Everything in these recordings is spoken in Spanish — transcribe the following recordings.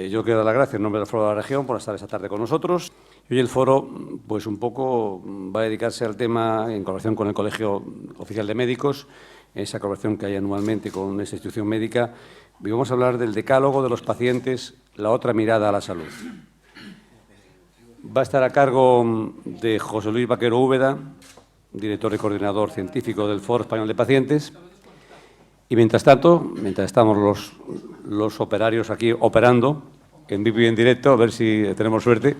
Yo quiero dar las gracias en nombre del Foro de la Región por estar esta tarde con nosotros. Hoy el Foro, pues un poco, va a dedicarse al tema en colaboración con el Colegio Oficial de Médicos, esa colaboración que hay anualmente con esta institución médica. Y vamos a hablar del decálogo de los pacientes, la otra mirada a la salud. Va a estar a cargo de José Luis Vaquero Úbeda, director y coordinador científico del Foro Español de Pacientes. Y mientras tanto, mientras estamos los operarios aquí operando, en vivo y en directo, a ver si tenemos suerte,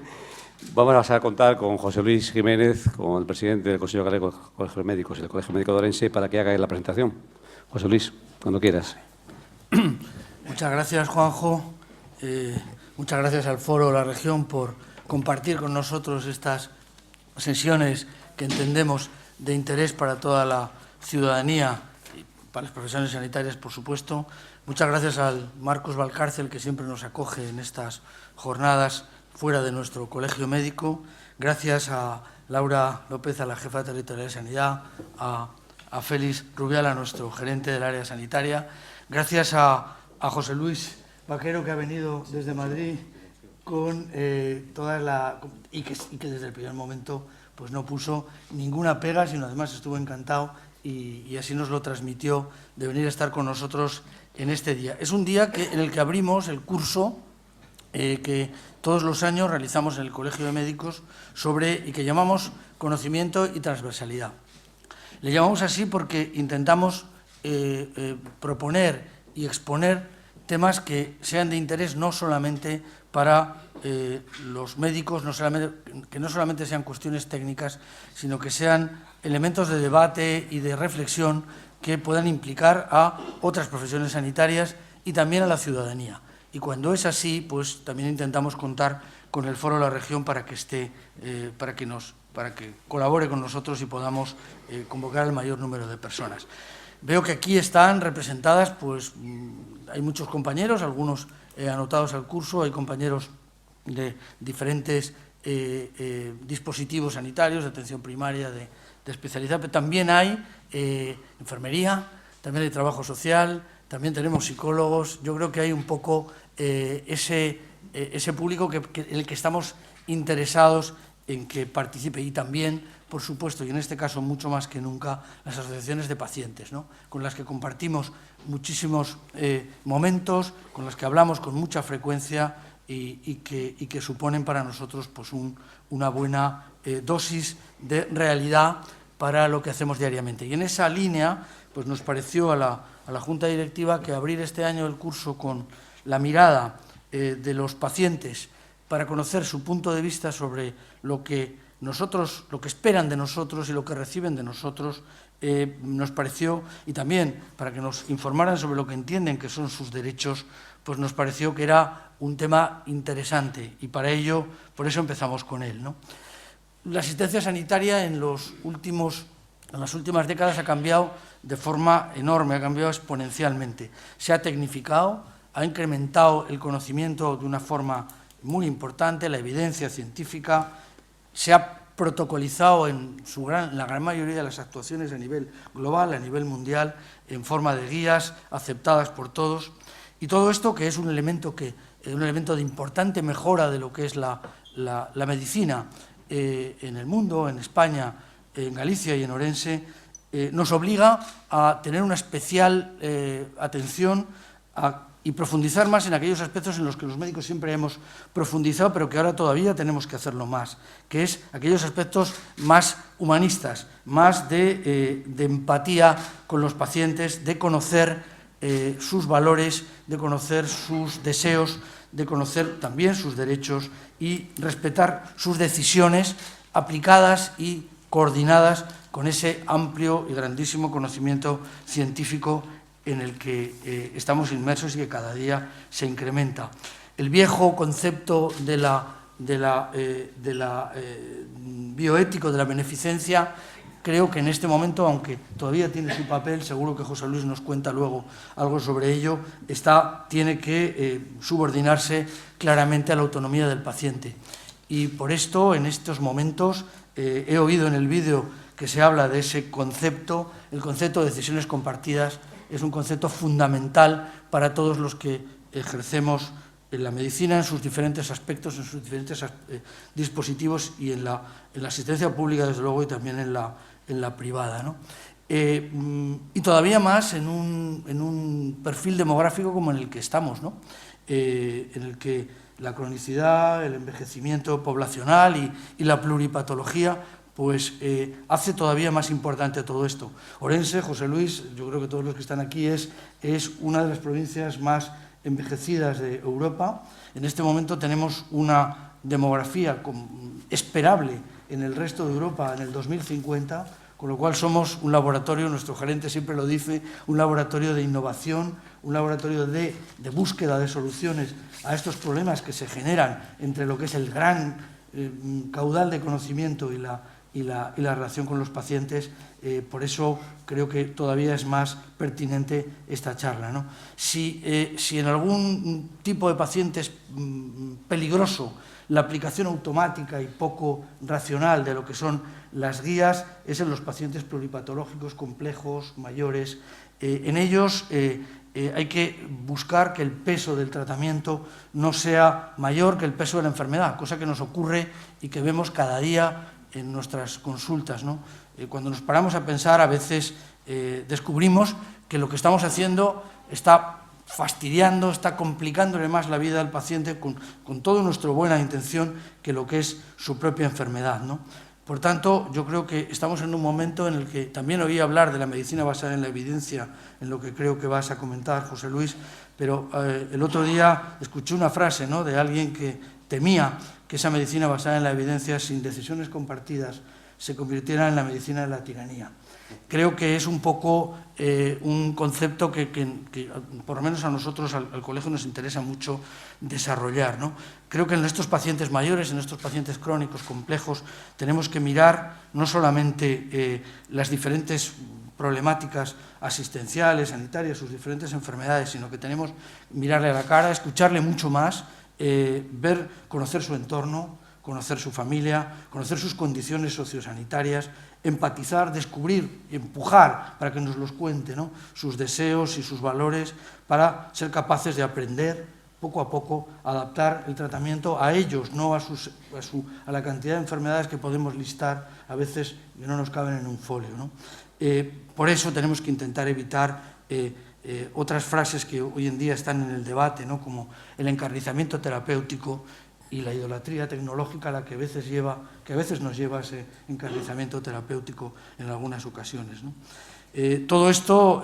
vamos a contar con José Luis Jiménez, con el presidente del Consejo Galego de Colegios Médicos y del Colegio Médico de Orense, para que haga la presentación. José Luis, cuando quieras. Muchas gracias, Juanjo. Muchas gracias al Foro de la Región por compartir con nosotros estas sesiones que entendemos de interés para toda la ciudadanía, para las profesiones sanitarias, por supuesto. Muchas gracias al Marcos Valcárcel, que siempre nos acoge en estas jornadas fuera de nuestro colegio médico. Gracias a Laura López, a la jefa territorial de Sanidad, a Félix Rubiala, nuestro gerente del área sanitaria. Gracias a José Luis Vaquero, que ha venido desde Madrid con y que desde el primer momento pues no puso ninguna pega, sino además estuvo encantado y así nos lo transmitió de venir a estar con nosotros en este día. Es un día en el que abrimos el curso que todos los años realizamos en el Colegio de Médicos y que llamamos Conocimiento y Transversalidad. Le llamamos así porque intentamos proponer y exponer temas que sean de interés no solamente para los médicos, que no solamente sean cuestiones técnicas, sino que sean elementos de debate y de reflexión que puedan implicar a otras profesiones sanitarias y también a la ciudadanía. Y cuando es así, pues también intentamos contar con el Foro de la Región para que colabore con nosotros y podamos convocar al mayor número de personas. Veo que aquí están representadas, pues hay muchos compañeros, algunos anotados al curso, hay compañeros de diferentes dispositivos sanitarios, de atención primaria, de especialidad, pero también hay enfermería, también hay trabajo social, también tenemos psicólogos. Yo creo que hay un poco ese público en el que estamos interesados en que participe, y también, por supuesto, y en este caso mucho más que nunca, las asociaciones de pacientes, ¿no?, con las que compartimos muchísimos momentos, con las que hablamos con mucha frecuencia y que suponen para nosotros pues una buena dosis de realidad para lo que hacemos diariamente. Y en esa línea pues nos pareció a la Junta Directiva que abrir este año el curso con la mirada de los pacientes para conocer su punto de vista sobre lo que esperan de nosotros y lo que reciben de nosotros, nos pareció, y también para que nos informaran sobre lo que entienden que son sus derechos, pues nos pareció que era un tema interesante y por eso empezamos con él, ¿no? La asistencia sanitaria en las últimas décadas ha cambiado de forma enorme, ha cambiado exponencialmente. Se ha tecnificado, ha incrementado el conocimiento de una forma muy importante, la evidencia científica, se ha protocolizado en la gran mayoría de las actuaciones a nivel global, a nivel mundial, en forma de guías aceptadas por todos. Y todo esto, que es un elemento de importante mejora de lo que es la medicina en el mundo, en España, en Galicia y en Orense, nos obliga a tener una especial atención y profundizar más en aquellos aspectos en los que los médicos siempre hemos profundizado, pero que ahora todavía tenemos que hacerlo más, que es aquellos aspectos más humanistas, más de empatía con los pacientes, de conocer sus valores, de conocer sus deseos, de conocer también sus derechos y respetar sus decisiones aplicadas y coordinadas con ese amplio y grandísimo conocimiento científico en el que estamos inmersos y que cada día se incrementa. El viejo concepto de la bioético, de la beneficencia, creo que en este momento, aunque todavía tiene su papel, seguro que José Luis nos cuenta luego algo sobre ello, tiene que subordinarse claramente a la autonomía del paciente. Y por esto, en estos momentos, he oído en el vídeo que se habla de ese concepto. El concepto de decisiones compartidas es un concepto fundamental para todos los que ejercemos en la medicina, en sus diferentes aspectos, en sus diferentes dispositivos y en la asistencia pública, desde luego, y también en la privada, ¿no? Y todavía más en un perfil demográfico como en el que estamos, ¿no? En el que la cronicidad, el envejecimiento poblacional y la pluripatología pues hace todavía más importante todo esto. Orense, José Luis, yo creo que todos los que están aquí, es una de las provincias más envejecidas de Europa. En este momento tenemos una demografía esperable en el resto de Europa en el 2050, con lo cual somos un laboratorio, nuestro gerente siempre lo dice, un laboratorio de innovación, un laboratorio de búsqueda de soluciones a estos problemas que se generan entre lo que es el gran caudal de conocimiento y la relación con los pacientes. Por eso creo que todavía es más pertinente esta charla, ¿no? Si en algún tipo de paciente es peligroso la aplicación automática y poco racional de lo que son las guías, es en los pacientes pluripatológicos complejos, mayores. En ellos hay que buscar que el peso del tratamiento no sea mayor que el peso de la enfermedad, cosa que nos ocurre y que vemos cada día en nuestras consultas, ¿no? Cuando nos paramos a pensar, a veces descubrimos que lo que estamos haciendo está fastidiando, está complicándole más la vida al paciente con toda nuestra buena intención que lo que es su propia enfermedad, ¿no? Por tanto, yo creo que estamos en un momento en el que también oí hablar de la medicina basada en la evidencia, en lo que creo que vas a comentar, José Luis, pero el otro día escuché una frase, ¿no?, de alguien que temía que esa medicina basada en la evidencia, sin decisiones compartidas, se convirtiera en la medicina de la tiranía. Creo que es un poco un concepto que por lo menos a nosotros, al colegio, nos interesa mucho desarrollar, ¿no? Creo que en estos pacientes mayores, en estos pacientes crónicos complejos, tenemos que mirar no solamente las diferentes problemáticas asistenciales, sanitarias, sus diferentes enfermedades, sino que tenemos que mirarle a la cara, escucharle mucho más, conocer su entorno, conocer su familia, conocer sus condiciones sociosanitarias, empatizar, descubrir y empujar para que nos los cuente, ¿no?, sus deseos y sus valores, para ser capaces de aprender poco a poco, adaptar el tratamiento a ellos, no a la cantidad de enfermedades que podemos listar, a veces que no nos caben en un folio, ¿no? Por eso tenemos que intentar evitar otras frases que hoy en día están en el debate, ¿no?, como el encarnizamiento terapéutico y la idolatría tecnológica, la que a veces nos lleva a ese encarnizamiento terapéutico en algunas ocasiones, ¿no? Todo esto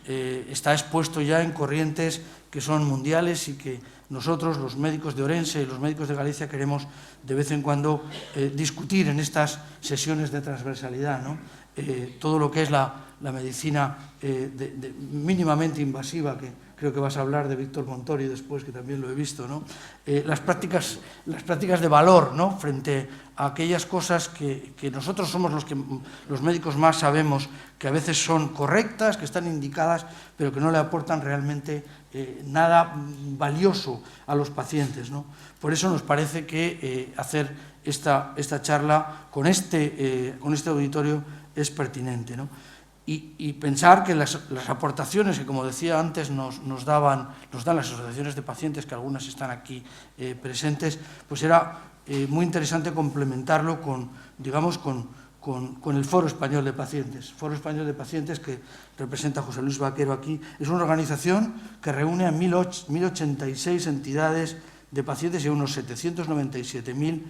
está expuesto ya en corrientes que son mundiales y que nosotros, los médicos de Orense y los médicos de Galicia, queremos de vez en cuando discutir en estas sesiones de transversalidad, ¿no? Todo lo que es la medicina mínimamente invasiva, que creo que vas a hablar de Víctor Montori después, que también lo he visto, ¿no? Las prácticas de valor, ¿no?, frente a aquellas cosas que nosotros somos los médicos más sabemos que a veces son correctas, que están indicadas, pero que no le aportan realmente nada valioso a los pacientes, ¿no? Por eso nos parece que hacer esta charla con este auditorio es pertinente, ¿no? Y pensar que las aportaciones que, como decía antes, nos dan las asociaciones de pacientes, que algunas están aquí presentes, pues era muy interesante complementarlo con el Foro Español de Pacientes. Foro Español de Pacientes, que representa José Luis Vaquero aquí, es una organización que reúne a 1.086 entidades de pacientes y a unos 797.000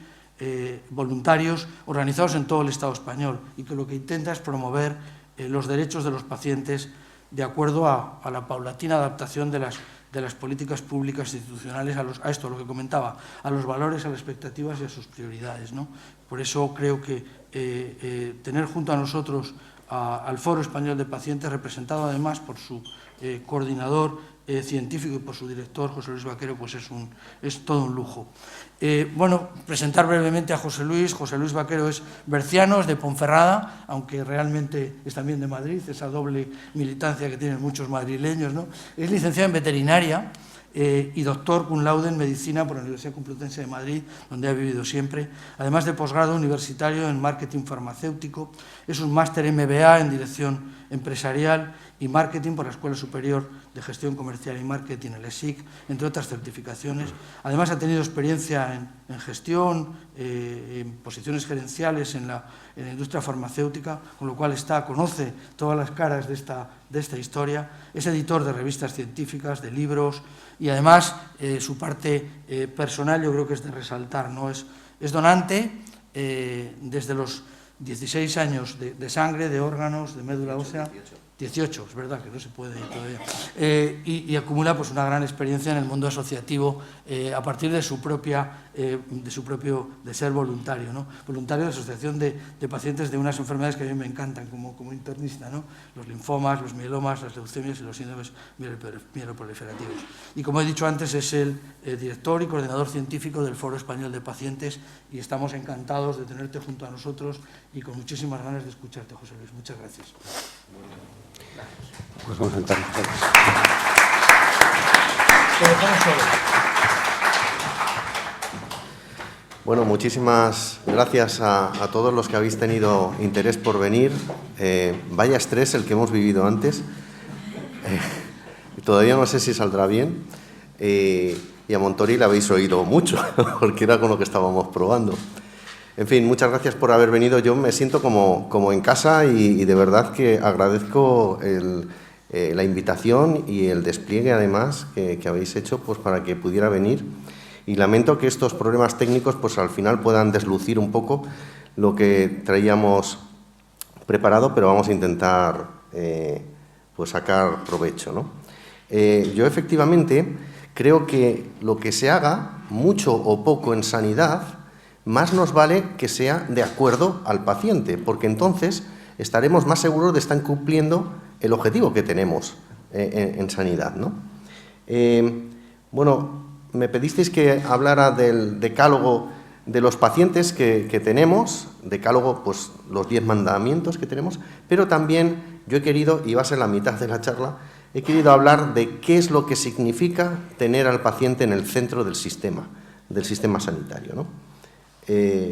voluntarios organizados en todo el Estado español, y que lo que intenta es promover los derechos de los pacientes de acuerdo a la paulatina adaptación de las políticas públicas institucionales a esto, lo que comentaba, a los valores, a las expectativas y a sus prioridades, ¿no? Por eso creo que tener junto a nosotros al Foro Español de Pacientes, representado además por su coordinador científico y por su director, José Luis Vaquero, pues es todo un lujo. Bueno, presentar brevemente a José Luis. José Luis Vaquero es berciano, es de Ponferrada, aunque realmente es también de Madrid, esa doble militancia que tienen muchos madrileños, ¿no? Es licenciado en veterinaria y doctor cum laude en medicina por la Universidad Complutense de Madrid, donde ha vivido siempre, además de posgrado universitario en marketing farmacéutico. Es un máster MBA en dirección empresarial y marketing por la Escuela Superior de Gestión Comercial y Marketing, el ESIC, entre otras certificaciones. Además ha tenido experiencia en gestión, en posiciones gerenciales en la industria farmacéutica, con lo cual conoce todas las caras de esta historia. Es editor de revistas científicas, de libros, y además su parte personal yo creo que es de resaltar, ¿no? Es donante desde los 16 años de sangre, de órganos, de médula ósea. 18, es verdad que no se puede todavía. Y acumula pues una gran experiencia en el mundo asociativo a partir de de ser voluntario, ¿no? Voluntario de la Asociación de Pacientes de unas enfermedades que a mí me encantan como internista, ¿no? Los linfomas, los mielomas, las leucemias y los síndromes mieloproliferativos. Y como he dicho antes, es el director y coordinador científico del Foro Español de Pacientes, y estamos encantados de tenerte junto a nosotros y con muchísimas ganas de escucharte, José Luis. Muchas gracias. Pues vamos a sentarnos. Bueno, muchísimas gracias a todos los que habéis tenido interés por venir. Vaya estrés el que hemos vivido antes. Todavía no sé si saldrá bien. Y a Montori le habéis oído mucho, porque era con lo que estábamos probando. En fin, muchas gracias por haber venido. Yo me siento como en casa y de verdad que agradezco la invitación y el despliegue, además, que habéis hecho pues, para que pudiera venir. Y lamento que estos problemas técnicos pues, al final puedan deslucir un poco lo que traíamos preparado, pero vamos a intentar pues, sacar provecho, ¿no? Yo, efectivamente, creo que lo que se haga, mucho o poco en sanidad, más nos vale que sea de acuerdo al paciente, porque entonces estaremos más seguros de estar cumpliendo el objetivo que tenemos en sanidad, ¿no? Bueno, me pedisteis que hablara del decálogo de los pacientes que tenemos, decálogo, pues los 10 mandamientos que tenemos, pero también yo he querido, y va a ser la mitad de la charla, he querido hablar de qué es lo que significa tener al paciente en el centro del sistema sanitario, ¿no?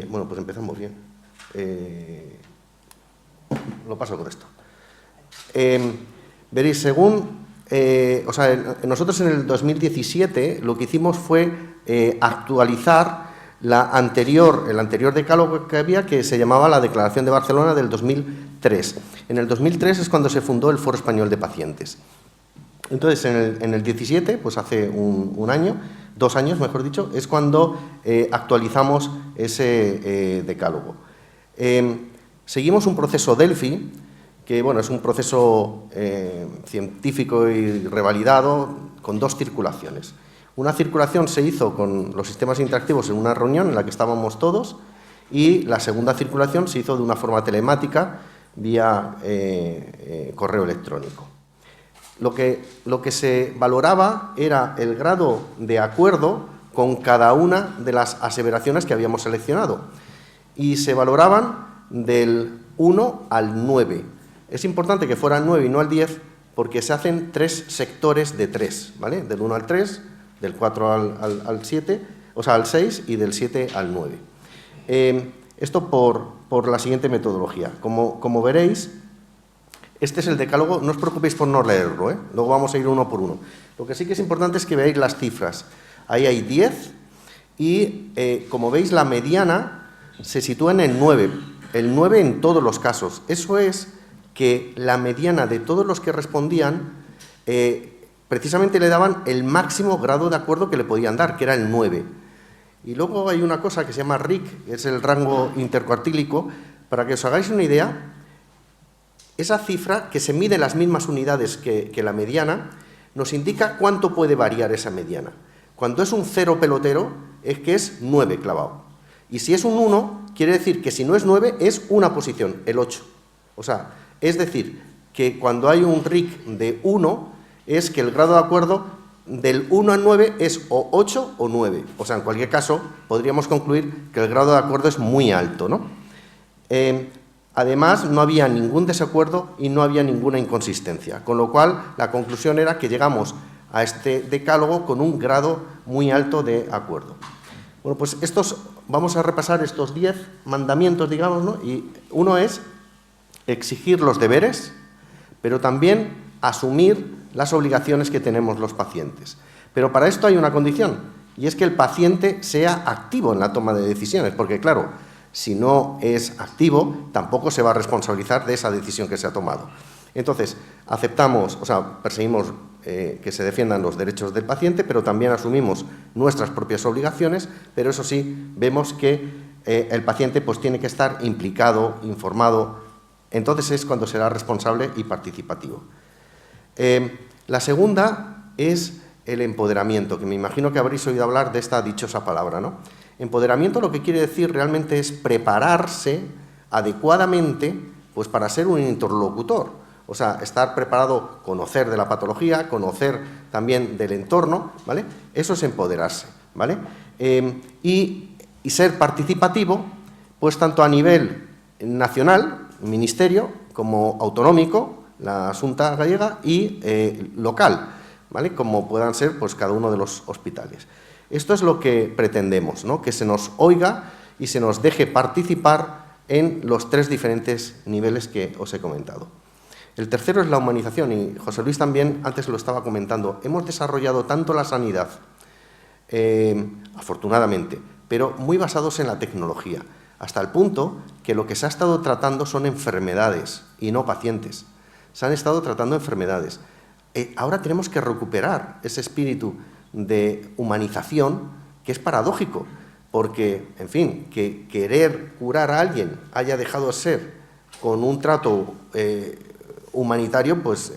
Bueno, pues empezamos bien. Lo paso con esto. Veréis, según... nosotros en el 2017 lo que hicimos fue actualizar el anterior decálogo que había, que se llamaba la Declaración de Barcelona del 2003. En el 2003 es cuando se fundó el Foro Español de Pacientes. Entonces, en el 17, pues hace un año, 2 años, mejor dicho, es cuando actualizamos ese decálogo. Seguimos un proceso Delphi, que bueno, es un proceso científico y revalidado con 2 circulaciones. Una circulación se hizo con los sistemas interactivos en una reunión en la que estábamos todos, y la segunda circulación se hizo de una forma telemática vía correo electrónico. Lo que se valoraba era el grado de acuerdo con cada una de las aseveraciones que habíamos seleccionado, y se valoraban del 1 al 9. Es importante que fuera al 9 y no al 10, porque se hacen 3 sectores de 3, ¿vale? Del 1 al 3, del 4 al 7, o sea, al 6, y del 7 al 9. Esto por la siguiente metodología. Como veréis, este es el decálogo, no os preocupéis por no leerlo, ¿eh? Luego vamos a ir uno por uno. Lo que sí que es importante es que veáis las cifras. Ahí hay 10 y, como veis, la mediana se sitúa en el 9. El 9 en todos los casos. Eso es que la mediana de todos los que respondían precisamente le daban el máximo grado de acuerdo que le podían dar, que era el 9. Y luego hay una cosa que se llama RIC, que es el rango intercuartílico. Para que os hagáis una idea, esa cifra, que se mide en las mismas unidades que la mediana, nos indica cuánto puede variar esa mediana. Cuando es un 0 pelotero, es que es 9 clavado. Y si es un 1, quiere decir que si no es 9, es una posición, el 8. O sea, es decir, que cuando hay un RIC de 1, es que el grado de acuerdo del 1 al 9 es o 8 o 9. O sea, en cualquier caso, podríamos concluir que el grado de acuerdo es muy alto, ¿no? Además, no había ningún desacuerdo y no había ninguna inconsistencia, con lo cual la conclusión era que llegamos a este decálogo con un grado muy alto de acuerdo. Bueno, pues vamos a repasar estos 10 mandamientos, digamos, ¿no? Y uno es exigir los deberes, pero también asumir las obligaciones que tenemos los pacientes. Pero para esto hay una condición, y es que el paciente sea activo en la toma de decisiones, porque claro, si no es activo, tampoco se va a responsabilizar de esa decisión que se ha tomado. Entonces, perseguimos que se defiendan los derechos del paciente, pero también asumimos nuestras propias obligaciones, pero eso sí, vemos que el paciente pues, tiene que estar implicado, informado, entonces es cuando será responsable y participativo. La segunda es el empoderamiento, que me imagino que habréis oído hablar de esta dichosa palabra, ¿no? Empoderamiento lo que quiere decir realmente es prepararse adecuadamente pues, para ser un interlocutor. O sea, estar preparado, conocer de la patología, conocer también del entorno, ¿vale? Eso es empoderarse, ¿vale? Y ser participativo, pues tanto a nivel nacional, ministerio, como autonómico, la Xunta gallega, y local, ¿vale? Como puedan ser pues, cada uno de los hospitales. Esto es lo que pretendemos, ¿no? Que se nos oiga y se nos deje participar en los 3 diferentes niveles que os he comentado. El tercero es la humanización, y José Luis también antes lo estaba comentando. Hemos desarrollado tanto la sanidad, afortunadamente, pero muy basados en la tecnología, hasta el punto que lo que se ha estado tratando son enfermedades y no pacientes. Se han estado tratando enfermedades. Ahora tenemos que recuperar ese espíritu de humanización, que es paradójico, porque, en fin, que querer curar a alguien haya dejado de ser con un trato humanitario, pues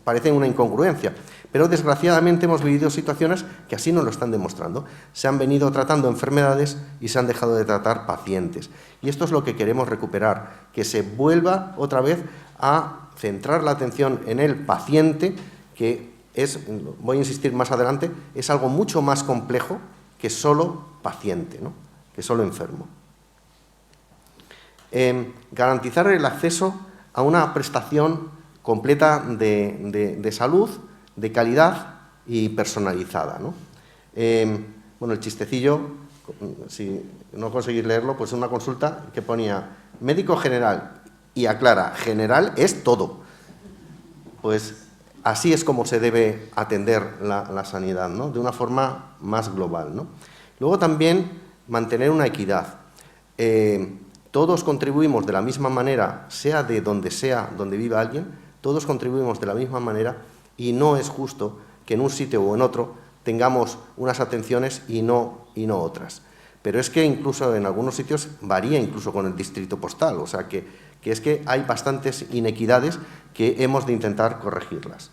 parece una incongruencia. Pero, desgraciadamente, hemos vivido situaciones que así nos lo están demostrando. Se han venido tratando enfermedades y se han dejado de tratar pacientes. Y esto es lo que queremos recuperar, que se vuelva otra vez a centrar la atención en el paciente, que es, voy a insistir más adelante, es algo mucho más complejo que solo paciente, ¿no? Que solo enfermo. Garantizar el acceso a una prestación completa de salud, de calidad y personalizada, ¿no? Bueno, el chistecillo, si no conseguís leerlo, pues es una consulta que ponía médico general y aclara, general es todo. Pues así es como se debe atender la sanidad, ¿no? De una forma más global, ¿no? Luego también mantener una equidad. Todos contribuimos de la misma manera, sea donde viva alguien, todos contribuimos de la misma manera y no es justo que en un sitio o en otro tengamos unas atenciones y no otras. Pero es que incluso en algunos sitios varía incluso con el distrito postal, o sea que es que hay bastantes inequidades que hemos de intentar corregirlas.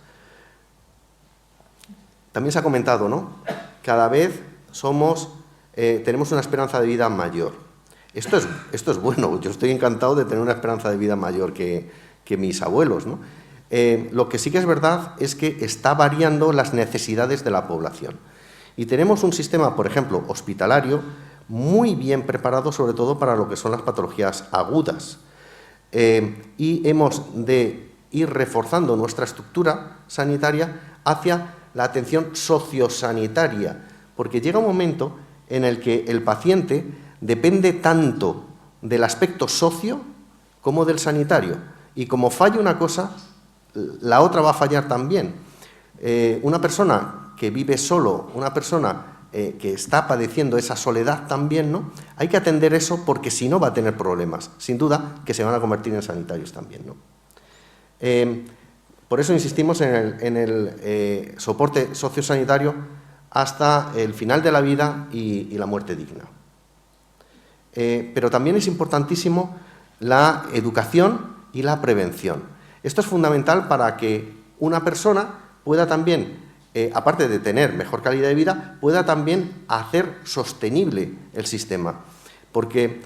También se ha comentado, ¿no? Cada vez tenemos una esperanza de vida mayor. Esto es bueno, yo estoy encantado de tener una esperanza de vida mayor que mis abuelos, ¿no? Lo que sí que es verdad es que está variando las necesidades de la población. Y tenemos un sistema, por ejemplo, hospitalario, muy bien preparado, sobre todo para lo que son las patologías agudas. Y hemos de ir reforzando nuestra estructura sanitaria hacia la atención sociosanitaria, porque llega un momento en el que el paciente depende tanto del aspecto socio como del sanitario. Y como falla una cosa, la otra va a fallar también. Una persona que vive solo, una persona que está padeciendo esa soledad también, ¿no? Hay que atender eso porque si no va a tener problemas, sin duda, que se van a convertir en sanitarios también, ¿no? Por eso insistimos en el soporte sociosanitario hasta el final de la vida y la muerte digna. Pero también es importantísimo la educación y la prevención. Esto es fundamental para que una persona pueda también, aparte de tener mejor calidad de vida, pueda también hacer sostenible el sistema. Porque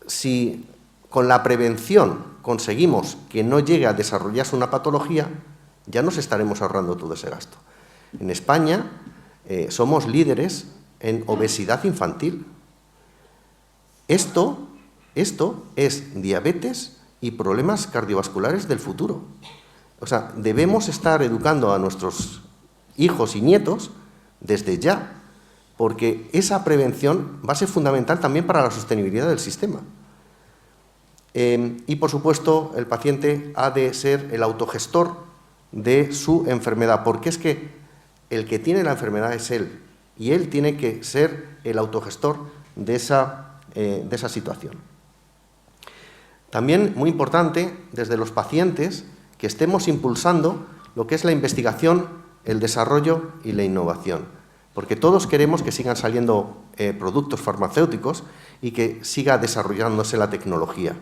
si con la prevención conseguimos que no llegue a desarrollarse una patología, ya nos estaremos ahorrando todo ese gasto. En España somos líderes en obesidad infantil. Esto es diabetes y problemas cardiovasculares del futuro. O sea, debemos estar educando a nuestros hijos y nietos desde ya, porque esa prevención va a ser fundamental también para la sostenibilidad del sistema. Y, por supuesto, el paciente ha de ser el autogestor de su enfermedad, porque es que el que tiene la enfermedad es él, y él tiene que ser el autogestor de esa situación. También, muy importante, desde los pacientes, que estemos impulsando lo que es la investigación, el desarrollo y la innovación, porque todos queremos que sigan saliendo productos farmacéuticos y que siga desarrollándose la tecnología.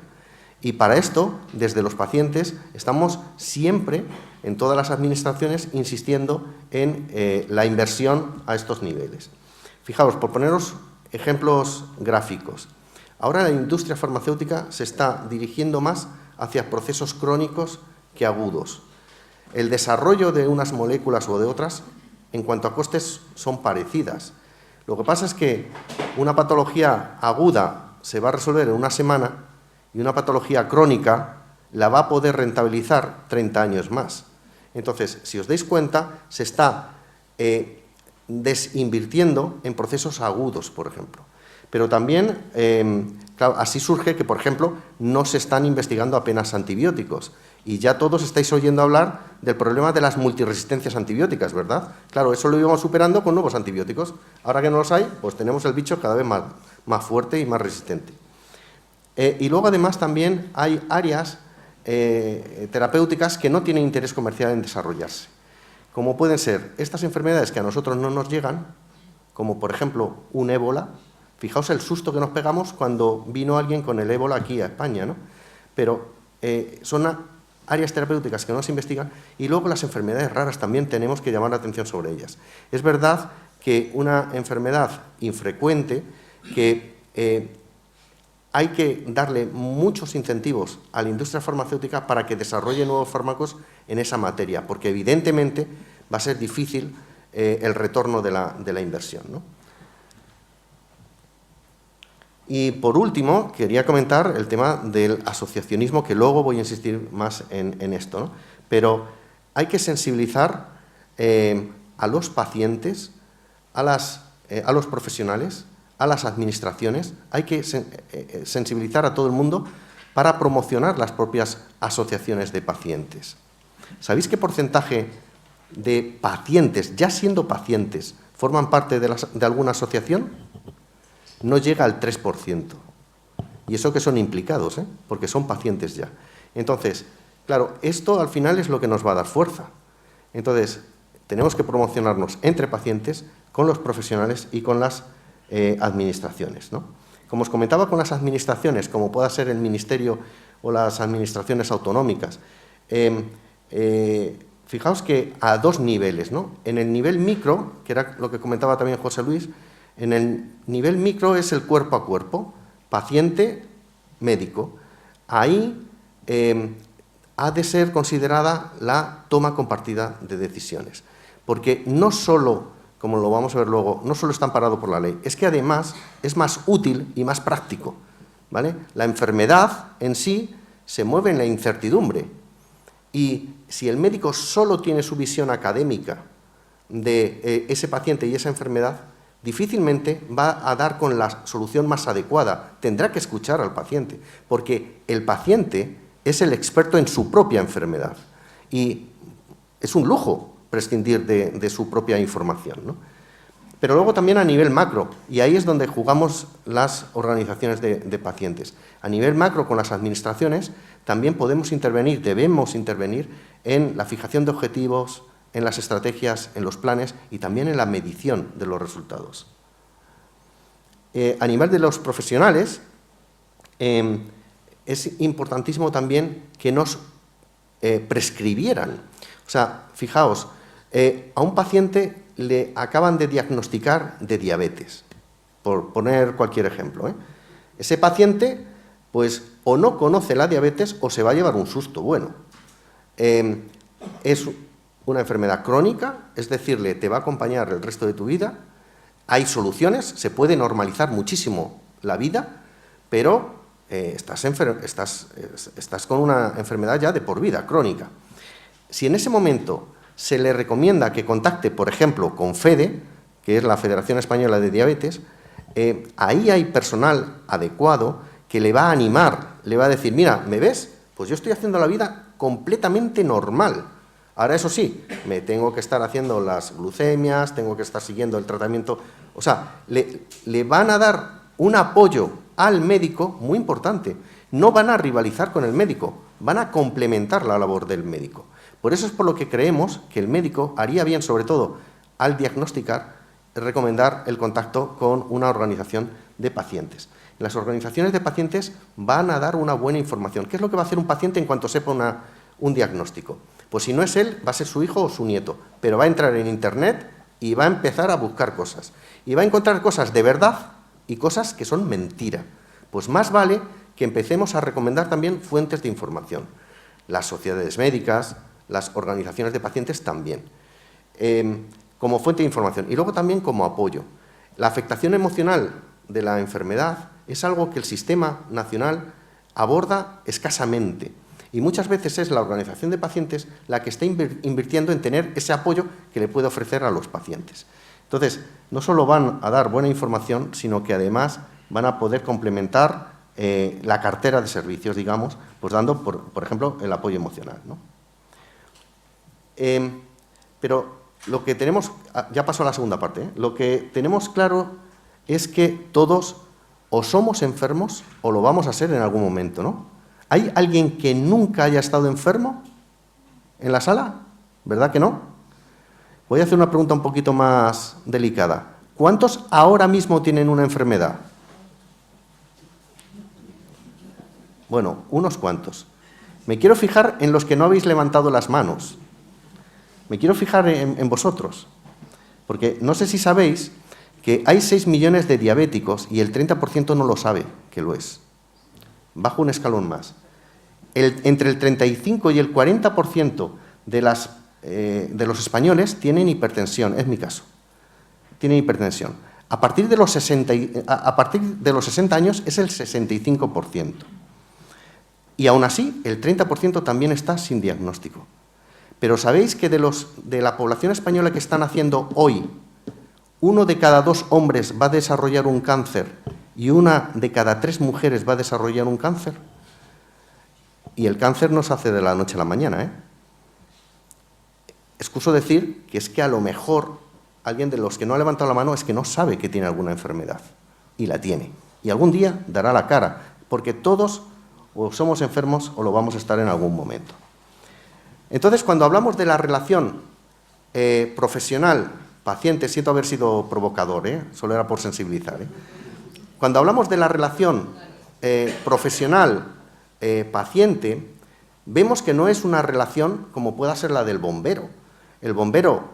Y para esto, desde los pacientes, estamos siempre, en todas las administraciones, insistiendo en la inversión a estos niveles. Fijaos, por poneros ejemplos gráficos, ahora la industria farmacéutica se está dirigiendo más hacia procesos crónicos que agudos. El desarrollo de unas moléculas o de otras, en cuanto a costes, son parecidas. Lo que pasa es que una patología aguda se va a resolver en una semana y una patología crónica la va a poder rentabilizar 30 años más. Entonces, si os dais cuenta, se está desinvirtiendo en procesos agudos, por ejemplo. Pero también, claro, así surge que, por ejemplo, no se están investigando apenas antibióticos. Y ya todos estáis oyendo hablar del problema de las multiresistencias antibióticas, ¿verdad? Claro, eso lo íbamos superando con nuevos antibióticos. Ahora que no los hay, pues tenemos el bicho cada vez más fuerte y más resistente. Y luego, además, también hay áreas terapéuticas que no tienen interés comercial en desarrollarse, como pueden ser estas enfermedades que a nosotros no nos llegan, como por ejemplo un ébola. Fijaos el susto que nos pegamos cuando vino alguien con el ébola aquí a España, ¿no? Pero son áreas terapéuticas que no se investigan, y luego las enfermedades raras también tenemos que llamar la atención sobre ellas. Es verdad que una enfermedad infrecuente que hay que darle muchos incentivos a la industria farmacéutica para que desarrolle nuevos fármacos en esa materia, porque evidentemente va a ser difícil el retorno de la inversión, ¿no? Y por último, quería comentar el tema del asociacionismo, que luego voy a insistir más en esto, ¿no? Pero hay que sensibilizar a los pacientes, a los profesionales, a las administraciones. Hay que sensibilizar a todo el mundo para promocionar las propias asociaciones de pacientes. ¿Sabéis qué porcentaje de pacientes, ya siendo pacientes, forman parte de alguna asociación? No llega al 3%. Y eso que son implicados, porque son pacientes ya. Entonces, claro, esto al final es lo que nos va a dar fuerza. Entonces, tenemos que promocionarnos entre pacientes, con los profesionales y con las administraciones, ¿no? Como os comentaba, con las administraciones, como pueda ser el Ministerio o las administraciones autonómicas, fijaos que a dos niveles, ¿no? En el nivel micro, que era lo que comentaba también José Luis, en el nivel micro es el cuerpo a cuerpo, paciente-médico. Ahí ha de ser considerada la toma compartida de decisiones, porque no solo, como lo vamos a ver luego, no solo está amparado por la ley, es que además es más útil y más práctico, ¿vale? La enfermedad en sí se mueve en la incertidumbre, y si el médico solo tiene su visión académica de ese paciente y esa enfermedad, difícilmente va a dar con la solución más adecuada. Tendrá que escuchar al paciente, porque el paciente es el experto en su propia enfermedad y es un lujo prescindir de su propia información, ¿no? Pero luego también a nivel macro, y ahí es donde jugamos las organizaciones de pacientes. A nivel macro, con las administraciones, también podemos intervenir, debemos intervenir en la fijación de objetivos, en las estrategias, en los planes y también en la medición de los resultados. A nivel de los profesionales, es importantísimo también que nos prescribieran. O sea, fijaos, a un paciente le acaban de diagnosticar de diabetes, por poner cualquier ejemplo, ¿eh? Ese paciente, pues, o no conoce la diabetes o se va a llevar un susto. Bueno, es una enfermedad crónica, es decirle, te va a acompañar el resto de tu vida. Hay soluciones, se puede normalizar muchísimo la vida, pero estás con una enfermedad ya de por vida, crónica. Si en ese momento se le recomienda que contacte, por ejemplo, con FEDE, que es la Federación Española de Diabetes, ahí hay personal adecuado que le va a animar, le va a decir, mira, ¿me ves? Pues yo estoy haciendo la vida completamente normal. Ahora, eso sí, me tengo que estar haciendo las glucemias, tengo que estar siguiendo el tratamiento. O sea, le van a dar un apoyo al médico muy importante. No van a rivalizar con el médico, van a complementar la labor del médico. Por eso es por lo que creemos que el médico haría bien, sobre todo al diagnosticar, recomendar el contacto con una organización de pacientes. Las organizaciones de pacientes van a dar una buena información. ¿Qué es lo que va a hacer un paciente en cuanto sepa un diagnóstico? Pues si no es él, va a ser su hijo o su nieto, pero va a entrar en Internet y va a empezar a buscar cosas. Y va a encontrar cosas de verdad y cosas que son mentira. Pues más vale que empecemos a recomendar también fuentes de información. Las sociedades médicas, las organizaciones de pacientes también, como fuente de información y luego también como apoyo. La afectación emocional de la enfermedad es algo que el sistema nacional aborda escasamente y muchas veces es la organización de pacientes la que está invirtiendo en tener ese apoyo que le puede ofrecer a los pacientes. Entonces, no solo van a dar buena información, sino que además van a poder complementar la cartera de servicios, digamos, pues dando, por ejemplo, el apoyo emocional, ¿no? Pero lo que tenemos, ya paso a la segunda parte, lo que tenemos claro es que todos o somos enfermos o lo vamos a ser en algún momento, ¿no? ¿Hay alguien que nunca haya estado enfermo en la sala? ¿Verdad que no? Voy a hacer una pregunta un poquito más delicada. ¿Cuántos ahora mismo tienen una enfermedad? Bueno, unos cuantos. Me quiero fijar en los que no habéis levantado las manos. Me quiero fijar en vosotros, porque no sé si sabéis que hay 6 millones de diabéticos y el 30% no lo sabe que lo es. Bajo un escalón más. Entre el 35 y el 40% de los españoles tienen hipertensión, es mi caso. Tienen hipertensión. A partir de los 60 años es el 65%. Y aún así, el 30% también está sin diagnóstico. Pero ¿sabéis que de la población española que están naciendo hoy, 1 de cada 2 hombres va a desarrollar un cáncer y 1 de cada 3 mujeres va a desarrollar un cáncer? Y el cáncer no se hace de la noche a la mañana, ¿eh? Excuso decir que es que a lo mejor alguien de los que no ha levantado la mano es que no sabe que tiene alguna enfermedad y la tiene. Y algún día dará la cara, porque todos o somos enfermos o lo vamos a estar en algún momento. Entonces, cuando hablamos de la relación profesional-paciente, siento haber sido provocador, solo era por sensibilizar. Cuando hablamos de la relación profesional-paciente, vemos que no es una relación como pueda ser la del bombero. El bombero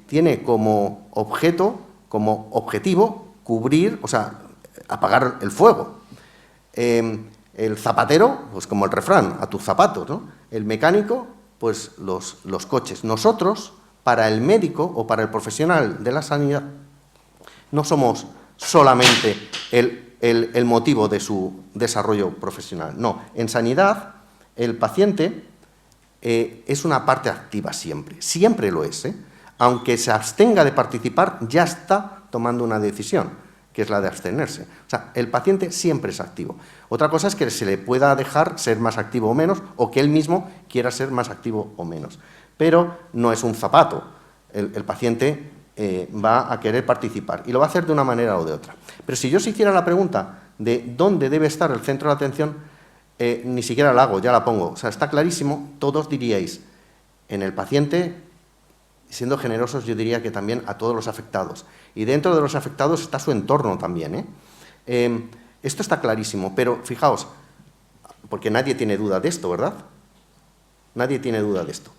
tiene como objeto, como objetivo, cubrir, o sea, apagar el fuego. El zapatero, pues como el refrán, a tus zapatos, ¿no? El mecánico, pues los coches. Nosotros, para el médico o para el profesional de la sanidad, no somos solamente el motivo de su desarrollo profesional. No, en sanidad el paciente es una parte activa siempre, siempre lo es, aunque se abstenga de participar, ya está tomando una decisión, que es la de abstenerse. O sea, el paciente siempre es activo. Otra cosa es que se le pueda dejar ser más activo o menos, o que él mismo quiera ser más activo o menos. Pero no es un zapato. El paciente va a querer participar y lo va a hacer de una manera o de otra. Pero si yo os hiciera la pregunta de dónde debe estar el centro de atención, ni siquiera la hago, ya la pongo. O sea, está clarísimo, todos diríais, en el paciente, siendo generosos, yo diría que también a todos los afectados. Y dentro de los afectados está su entorno también, esto está clarísimo, pero fijaos, porque nadie tiene duda de esto, ¿verdad? Nadie tiene duda de esto.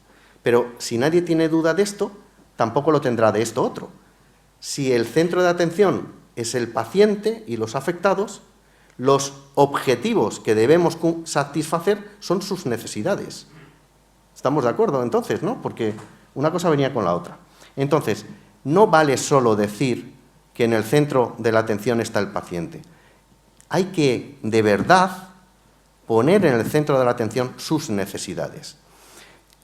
Pero si nadie tiene duda de esto, tampoco lo tendrá de esto otro. Si el centro de atención es el paciente y los afectados, los objetivos que debemos satisfacer son sus necesidades. Estamos de acuerdo entonces, ¿no? Porque una cosa venía con la otra. Entonces, no vale solo decir que en el centro de la atención está el paciente. Hay que, de verdad, poner en el centro de la atención sus necesidades.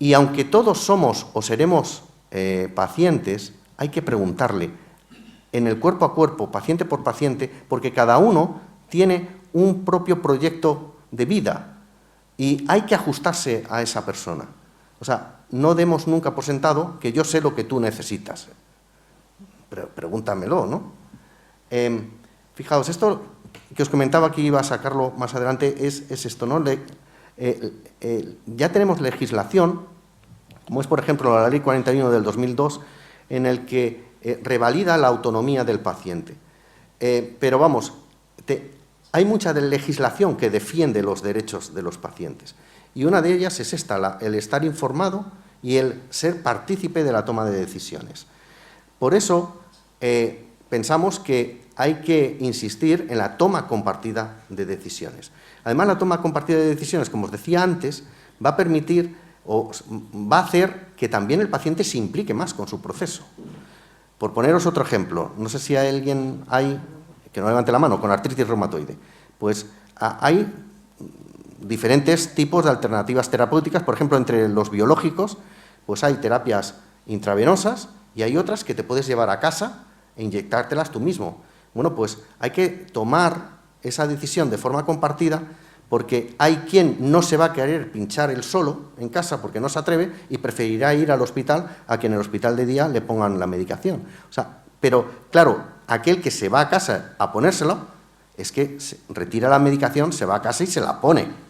Y aunque todos somos o seremos pacientes, hay que preguntarle en el cuerpo a cuerpo, paciente por paciente, porque cada uno tiene un propio proyecto de vida y hay que ajustarse a esa persona. O sea, no demos nunca por sentado que yo sé lo que tú necesitas. Pregúntamelo, ¿no? Fijaos, esto que os comentaba que iba a sacarlo más adelante es esto, ¿no? Ya tenemos legislación, como es, por ejemplo, la Ley 41 del 2002, en el que revalida la autonomía del paciente. Pero vamos, hay mucha legislación que defiende los derechos de los pacientes. Y una de ellas es esta, el estar informado y el ser partícipe de la toma de decisiones. Por eso pensamos que hay que insistir en la toma compartida de decisiones. Además, la toma compartida de decisiones, como os decía antes, va a permitir o va a hacer que también el paciente se implique más con su proceso. Por poneros otro ejemplo, no sé si hay alguien que no levante la mano, con artritis reumatoide. Pues hay diferentes tipos de alternativas terapéuticas, por ejemplo, entre los biológicos, pues hay terapias intravenosas y hay otras que te puedes llevar a casa e inyectártelas tú mismo. Bueno, pues hay que tomar esa decisión de forma compartida porque hay quien no se va a querer pinchar él solo en casa porque no se atreve y preferirá ir al hospital a que en el hospital de día le pongan la medicación. O sea, pero claro, aquel que se va a casa a ponérselo es que retira la medicación, se va a casa y se la pone.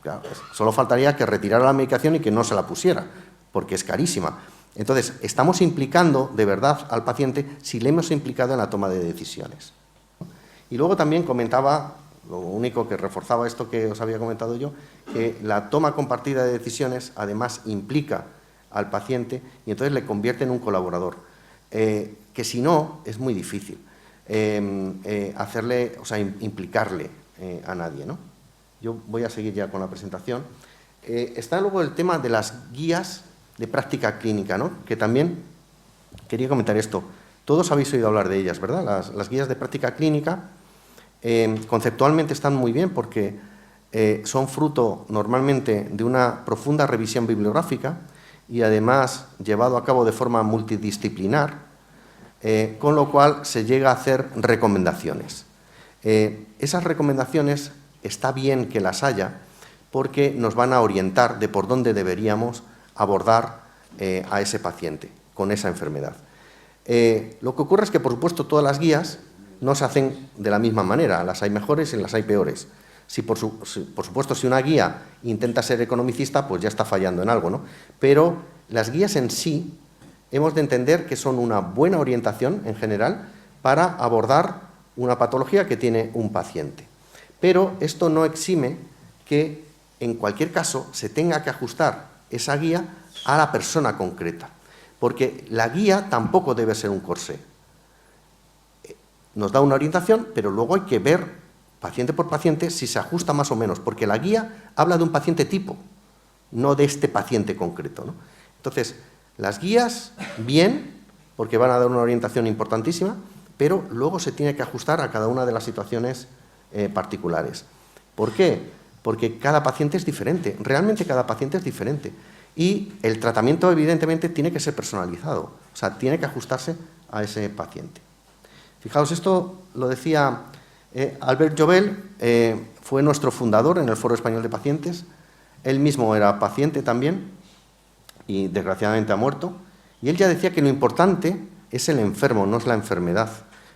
Claro, solo faltaría que retirara la medicación y que no se la pusiera, porque es carísima. Entonces, estamos implicando de verdad al paciente si le hemos implicado en la toma de decisiones. Y luego también comentaba, lo único que reforzaba esto que os había comentado yo, que la toma compartida de decisiones además implica al paciente y entonces le convierte en un colaborador, que si no es muy difícil implicarle a nadie, ¿no? Yo voy a seguir ya con la presentación. Está luego el tema de las guías de práctica clínica, ¿no? Que también quería comentar esto. Todos habéis oído hablar de ellas, ¿verdad? Las guías de práctica clínica conceptualmente están muy bien porque son fruto normalmente de una profunda revisión bibliográfica y además llevado a cabo de forma multidisciplinar, con lo cual se llega a hacer recomendaciones. Esas recomendaciones está bien que las haya porque nos van a orientar de por dónde deberíamos abordar a ese paciente con esa enfermedad. Lo que ocurre es que, por supuesto, todas las guías no se hacen de la misma manera, las hay mejores y las hay peores. Por supuesto, si una guía intenta ser economicista, pues ya está fallando en algo, ¿no? Pero las guías en sí hemos de entender que son una buena orientación en general para abordar una patología que tiene un paciente. Pero esto no exime que, en cualquier caso, se tenga que ajustar esa guía a la persona concreta, porque la guía tampoco debe ser un corsé. Nos da una orientación, pero luego hay que ver, paciente por paciente, si se ajusta más o menos, porque la guía habla de un paciente tipo, no de este paciente concreto, ¿no? Entonces, las guías, bien, porque van a dar una orientación importantísima, pero luego se tiene que ajustar a cada una de las situaciones particulares. ¿Por qué? Porque cada paciente es diferente, realmente cada paciente es diferente. Y el tratamiento, evidentemente, tiene que ser personalizado, o sea, tiene que ajustarse a ese paciente. Fijaos, esto lo decía Albert Jovel, fue nuestro fundador en el Foro Español de Pacientes, él mismo era paciente también y desgraciadamente ha muerto, y él ya decía que lo importante es el enfermo, no es la enfermedad.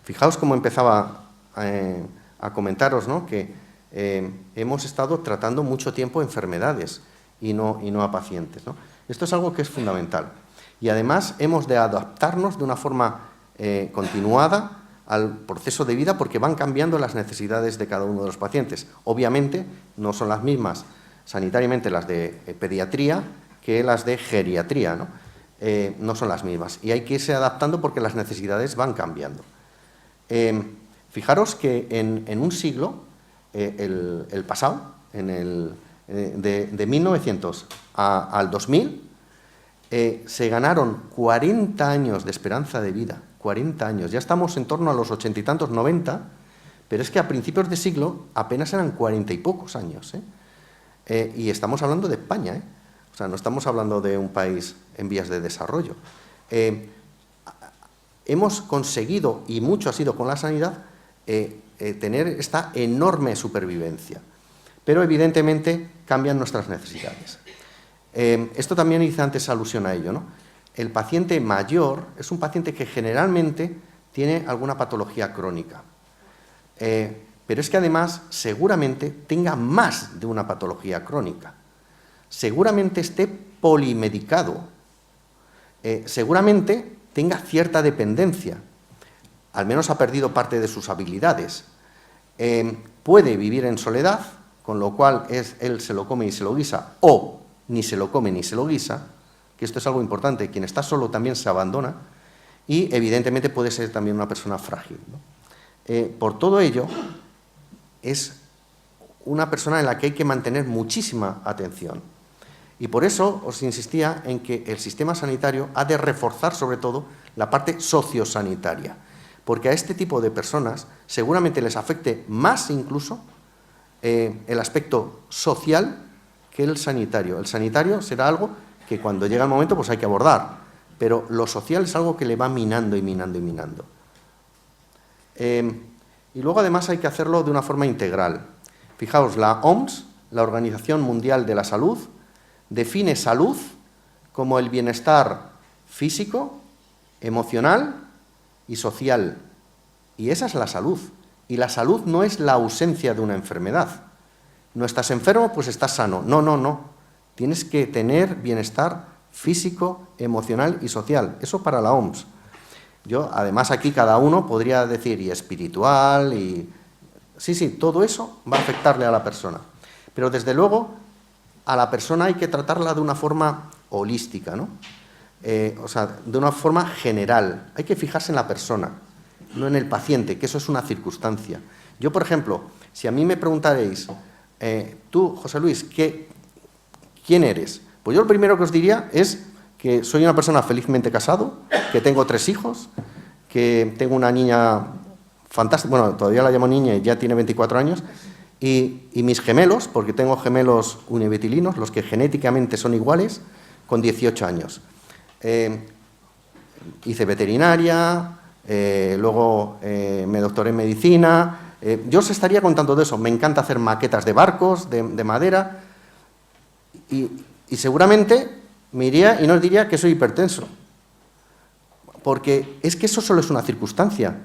Fijaos cómo empezaba a comentaros, ¿no?, que hemos estado tratando mucho tiempo enfermedades y no a pacientes, ¿no? Esto es algo que es fundamental. Y además hemos de adaptarnos de una forma continuada al proceso de vida porque van cambiando las necesidades de cada uno de los pacientes. Obviamente no son las mismas sanitariamente las de pediatría que las de geriatría, ¿no? No son las mismas y hay que irse adaptando porque las necesidades van cambiando. Fijaros que en un siglo, el pasado, en de 1900 al 2000, se ganaron 40 años de esperanza de vida, 40 años. Ya estamos en torno a los 80 y tantos, 90, pero es que a principios de siglo apenas eran 40 y pocos años. Y estamos hablando de España, o sea, no estamos hablando de un país en vías de desarrollo. Hemos conseguido, y mucho ha sido con la sanidad, tener esta enorme supervivencia. Pero evidentemente cambian nuestras necesidades. Esto también hice antes alusión a ello, ¿no? El paciente mayor es un paciente que generalmente tiene alguna patología crónica. Pero es que además seguramente tenga más de una patología crónica. Seguramente esté polimedicado. Seguramente tenga cierta dependencia. Al menos ha perdido parte de sus habilidades. Puede vivir en soledad, con lo cual él se lo come y se lo guisa, o ni se lo come ni se lo guisa, que esto es algo importante, quien está solo también se abandona, y evidentemente puede ser también una persona frágil, ¿no? Por todo ello, es una persona en la que hay que mantener muchísima atención. Y por eso os insistía en que el sistema sanitario ha de reforzar sobre todo la parte sociosanitaria, porque a este tipo de personas seguramente les afecte más incluso el aspecto social que el sanitario. El sanitario será algo que cuando llega el momento pues hay que abordar, pero lo social es algo que le va minando y minando y minando. Y luego además hay que hacerlo de una forma integral. Fijaos, la OMS, la Organización Mundial de la Salud, define salud como el bienestar físico, emocional y social. Y esa es la salud. Y la salud no es la ausencia de una enfermedad. No estás enfermo, pues estás sano. No, no, no. Tienes que tener bienestar físico, emocional y social. Eso para la OMS. Yo, además, aquí cada uno podría decir, y espiritual, y... Sí, todo eso va a afectarle a la persona. Pero, desde luego, a la persona hay que tratarla de una forma holística, ¿no? O sea, de una forma general. Hay que fijarse en la persona, no en el paciente, que eso es una circunstancia. Yo, por ejemplo, si a mí me preguntaréis, tú, José Luis, ¿quién eres? Pues yo lo primero que os diría es que soy una persona felizmente casado, que tengo 3 hijos, que tengo una niña fantástica, bueno, todavía la llamo niña y ya tiene 24 años, y mis gemelos, porque tengo gemelos univitilinos, los que genéticamente son iguales, con 18 años. Hice veterinaria, luego me doctoré en medicina. Yo os estaría contando de eso. Me encanta hacer maquetas de barcos, de madera, y seguramente me iría y no os diría que soy hipertenso, porque es que eso solo es una circunstancia,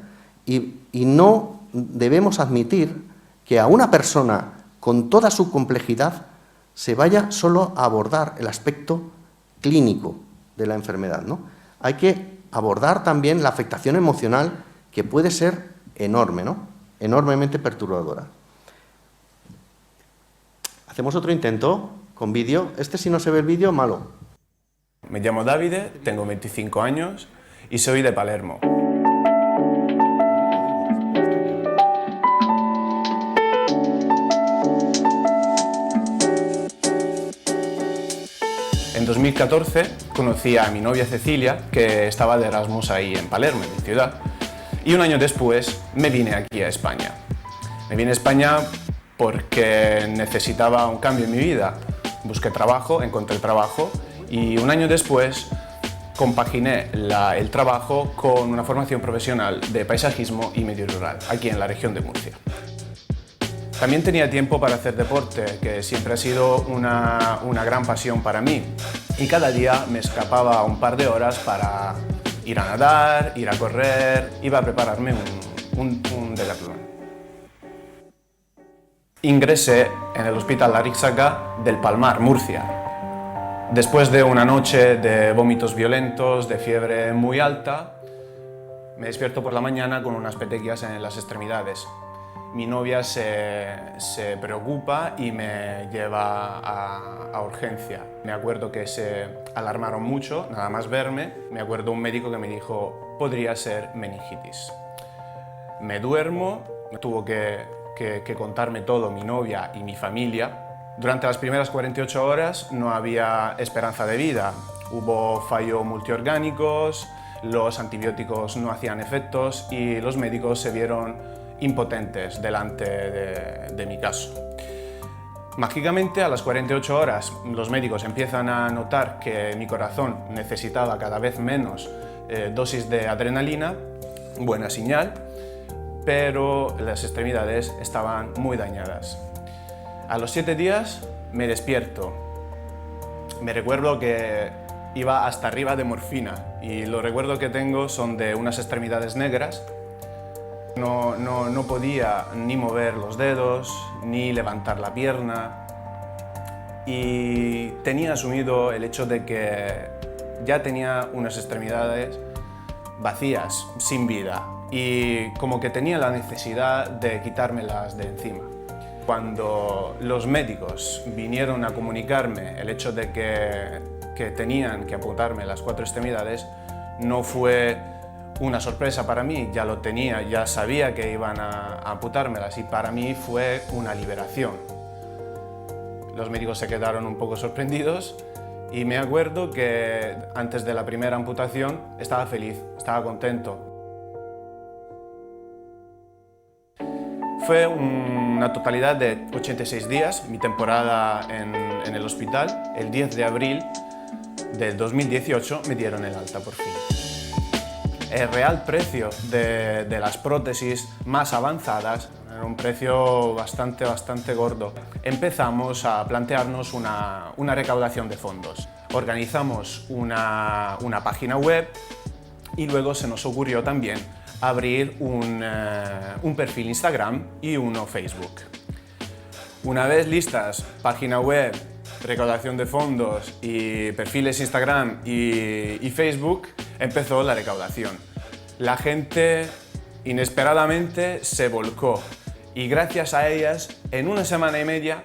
y no debemos admitir que a una persona con toda su complejidad se vaya solo a abordar el aspecto clínico de la enfermedad, ¿no? Hay que abordar también la afectación emocional, que puede ser enorme, ¿no? Enormemente perturbadora. Hacemos otro intento con vídeo. Si no se ve el vídeo, malo. Me llamo Davide, tengo 25 años y soy de Palermo. En 2014 conocí a mi novia Cecilia, que estaba de Erasmus ahí en Palermo, en mi ciudad, y un año después me vine aquí a España. Me vine a España porque necesitaba un cambio en mi vida. Busqué trabajo, encontré trabajo y un año después compaginé el trabajo con una formación profesional de paisajismo y medio rural, aquí en la región de Murcia. También tenía tiempo para hacer deporte, que siempre ha sido una gran pasión para mí. Y cada día me escapaba un par de horas para ir a nadar, ir a correr, iba a prepararme un decatlón. Ingresé en el Hospital Arízaga del Palmar, Murcia. Después de una noche de vómitos violentos, de fiebre muy alta, me despierto por la mañana con unas petequias en las extremidades. Mi novia se preocupa y me lleva a urgencia. Me acuerdo que se alarmaron mucho, nada más verme. Me acuerdo un médico que me dijo, podría ser meningitis. Me duermo, tuvo que contarme todo mi novia y mi familia. Durante las primeras 48 horas no había esperanza de vida. Hubo fallos multiorgánicos, los antibióticos no hacían efectos y los médicos se vieron impotentes delante de mi caso. Mágicamente, a las 48 horas, los médicos empiezan a notar que mi corazón necesitaba cada vez menos dosis de adrenalina, buena señal, pero las extremidades estaban muy dañadas. A los 7 días me despierto. Me recuerdo que iba hasta arriba de morfina y los recuerdos que tengo son de unas extremidades negras. No podía ni mover los dedos, ni levantar la pierna y tenía asumido el hecho de que ya tenía unas extremidades vacías, sin vida y como que tenía la necesidad de quitármelas de encima. Cuando los médicos vinieron a comunicarme el hecho de que tenían que amputarme las 4 extremidades, no fue una sorpresa para mí, ya lo tenía, ya sabía que iban a amputármelas y para mí fue una liberación. Los médicos se quedaron un poco sorprendidos y me acuerdo que antes de la primera amputación estaba feliz, estaba contento. Fue una totalidad de 86 días, mi temporada en el hospital. El 10 de abril del 2018 me dieron el alta por fin. El real precio de las prótesis más avanzadas era un precio bastante gordo. Empezamos a plantearnos una recaudación de fondos. Organizamos una página web y luego se nos ocurrió también abrir un perfil Instagram y uno Facebook. Una vez listas, página web, recaudación de fondos y perfiles Instagram y Facebook, empezó la recaudación. La gente inesperadamente se volcó y gracias a ellas, en una semana y media,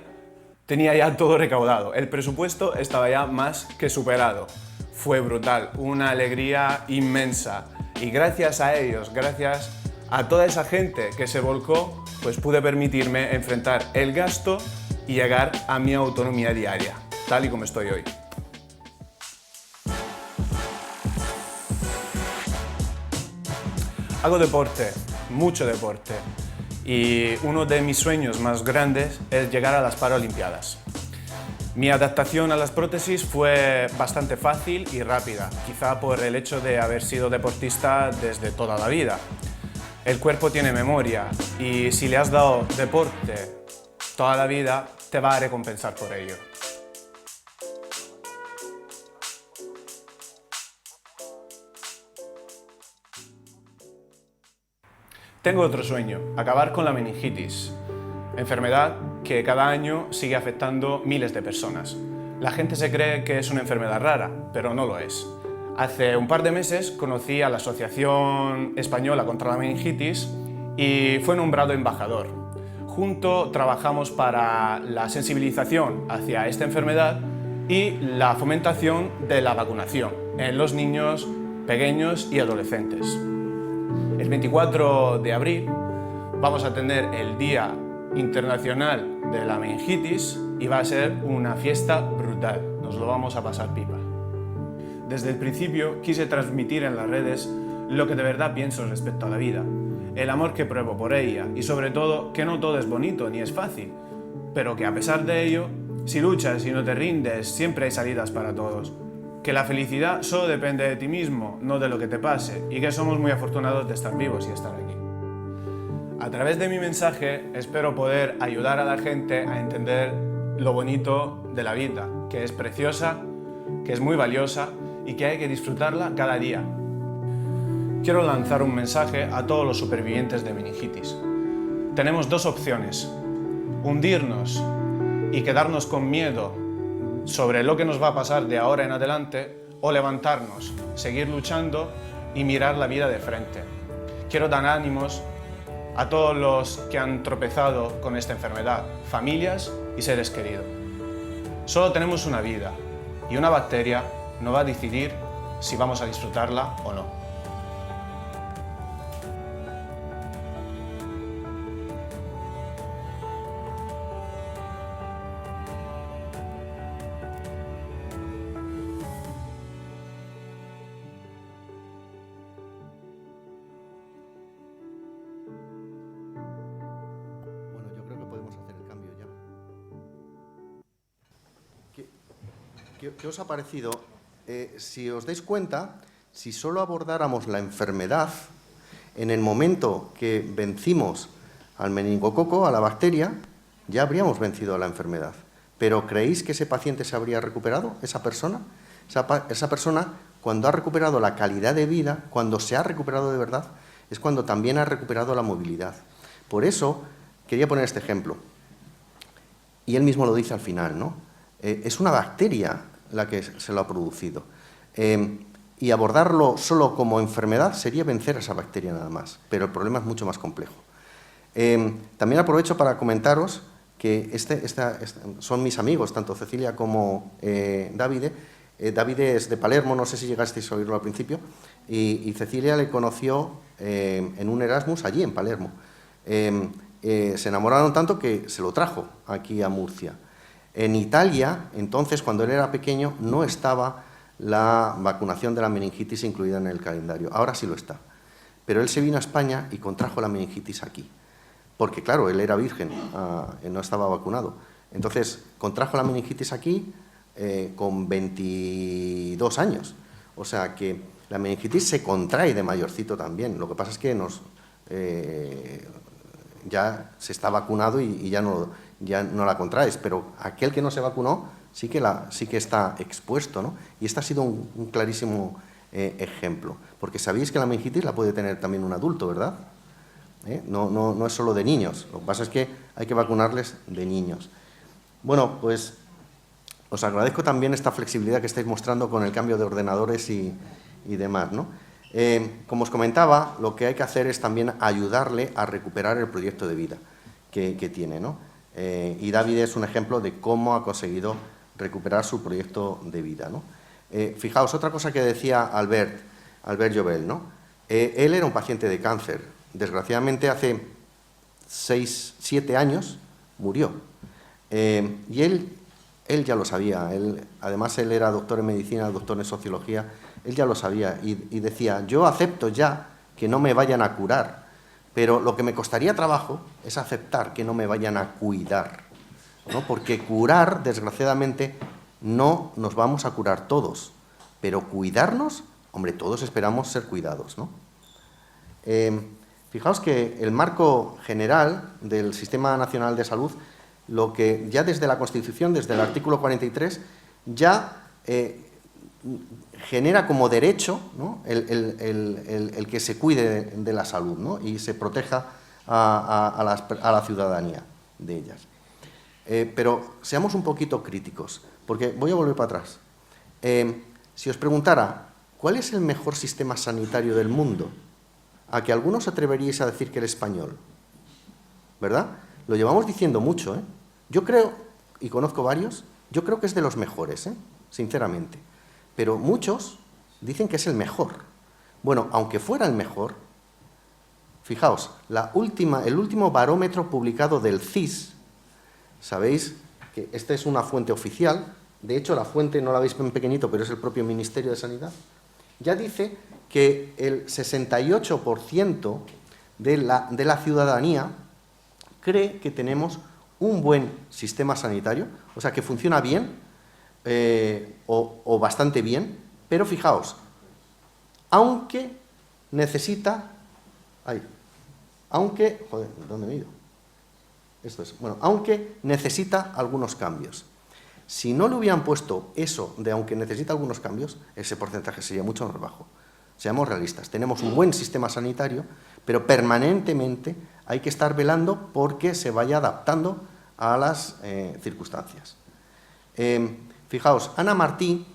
tenía ya todo recaudado. El presupuesto estaba ya más que superado. Fue brutal, una alegría inmensa. Y gracias a ellos, gracias a toda esa gente que se volcó, pues pude permitirme enfrentar el gasto y llegar a mi autonomía diaria, tal y como estoy hoy. Hago deporte, mucho deporte, y uno de mis sueños más grandes es llegar a las Paralimpiadas. Mi adaptación a las prótesis fue bastante fácil y rápida, quizá por el hecho de haber sido deportista desde toda la vida. El cuerpo tiene memoria y si le has dado deporte toda la vida, te va a recompensar por ello. Tengo otro sueño, acabar con la meningitis, enfermedad que cada año sigue afectando miles de personas. La gente se cree que es una enfermedad rara, pero no lo es. Hace un par de meses conocí a la Asociación Española contra la Meningitis y fue nombrado embajador. Juntos trabajamos para la sensibilización hacia esta enfermedad y la fomentación de la vacunación en los niños pequeños y adolescentes. El 24 de abril vamos a tener el Día Internacional de la Meningitis y va a ser una fiesta brutal, nos lo vamos a pasar pipa. Desde el principio quise transmitir en las redes lo que de verdad pienso respecto a la vida, el amor que pruebo por ella y sobre todo que no todo es bonito ni es fácil, pero que a pesar de ello, si luchas y no te rindes, siempre hay salidas para todos. Que la felicidad solo depende de ti mismo, no de lo que te pase, y que somos muy afortunados de estar vivos y estar aquí. A través de mi mensaje espero poder ayudar a la gente a entender lo bonito de la vida, que es preciosa, que es muy valiosa y que hay que disfrutarla cada día. Quiero lanzar un mensaje a todos los supervivientes de meningitis. Tenemos dos opciones: hundirnos y quedarnos con miedo sobre lo que nos va a pasar de ahora en adelante, o levantarnos, seguir luchando y mirar la vida de frente. Quiero dar ánimos a todos los que han tropezado con esta enfermedad, familias y seres queridos. Solo tenemos una vida y una bacteria no va a decidir si vamos a disfrutarla o no. ¿Qué os ha parecido? Si os dais cuenta, si solo abordáramos la enfermedad, en el momento que vencimos al meningococo, a la bacteria, ya habríamos vencido a la enfermedad. ¿Pero creéis que ese paciente se habría recuperado, esa persona? Esa persona, cuando ha recuperado la calidad de vida, cuando se ha recuperado de verdad, es cuando también ha recuperado la movilidad. Por eso, quería poner este ejemplo. Y él mismo lo dice al final, ¿no? Es una bacteria la que se lo ha producido. Y abordarlo solo como enfermedad sería vencer a esa bacteria nada más, pero el problema es mucho más complejo. También aprovecho para comentaros que son mis amigos, tanto Cecilia como Davide. Davide es de Palermo, no sé si llegasteis a oírlo al principio, y Cecilia le conoció en un Erasmus allí en Palermo. Se enamoraron tanto que se lo trajo aquí a Murcia. En Italia, entonces, cuando él era pequeño, no estaba la vacunación de la meningitis incluida en el calendario. Ahora sí lo está. Pero él se vino a España y contrajo la meningitis aquí. Porque, claro, él era virgen, no estaba vacunado. Entonces, contrajo la meningitis aquí con 22 años. O sea que la meningitis se contrae de mayorcito también. Lo que pasa es que ya se está vacunado y ya no la contraes, pero aquel que no se vacunó sí que está expuesto, ¿no? Y este ha sido un clarísimo ejemplo, porque sabéis que la meningitis la puede tener también un adulto, ¿verdad? No es solo de niños, lo que pasa es que hay que vacunarles de niños. Bueno, pues os agradezco también esta flexibilidad que estáis mostrando con el cambio de ordenadores y demás, ¿no? Como os comentaba, lo que hay que hacer es también ayudarle a recuperar el proyecto de vida que tiene, ¿no? Y David es un ejemplo de cómo ha conseguido recuperar su proyecto de vida, ¿no? Fijaos, otra cosa que decía Albert Jovel, ¿no? Él era un paciente de cáncer. Desgraciadamente, hace 6-7 años murió. Y él ya lo sabía. Además, él era doctor en medicina, doctor en sociología. Él ya lo sabía y decía, yo acepto ya que no me vayan a curar, pero lo que me costaría trabajo es aceptar que no me vayan a cuidar, ¿no? Porque curar, desgraciadamente, no nos vamos a curar todos, pero cuidarnos, hombre, todos esperamos ser cuidados, ¿no? Fijaos que el marco general del Sistema Nacional de Salud, lo que ya desde la Constitución, desde el artículo 43, ya genera como derecho, ¿no? el que se cuide de la salud, ¿no? Y se proteja a la ciudadanía de ellas. Pero seamos un poquito críticos, porque voy a volver para atrás. Si os preguntara, ¿cuál es el mejor sistema sanitario del mundo? A que algunos atreveríais a decir que el español, ¿verdad? Lo llevamos diciendo mucho, ¿eh? Yo creo, y conozco varios, yo creo que es de los mejores, sinceramente. Pero muchos dicen que es el mejor. Bueno, aunque fuera el mejor, fijaos, el último barómetro publicado del CIS, sabéis que esta es una fuente oficial, de hecho la fuente no la veis en pequeñito, pero es el propio Ministerio de Sanidad, ya dice que el 68% de la ciudadanía cree que tenemos un buen sistema sanitario, o sea, que funciona bien, o bastante bien, pero fijaos, aunque necesita... ¿dónde me he ido? Esto es, bueno, aunque necesita algunos cambios. Si no le hubieran puesto eso de aunque necesita algunos cambios, ese porcentaje sería mucho más bajo. Seamos realistas, tenemos un buen sistema sanitario, pero permanentemente hay que estar velando porque se vaya adaptando a las circunstancias. Fijaos, Ana Martí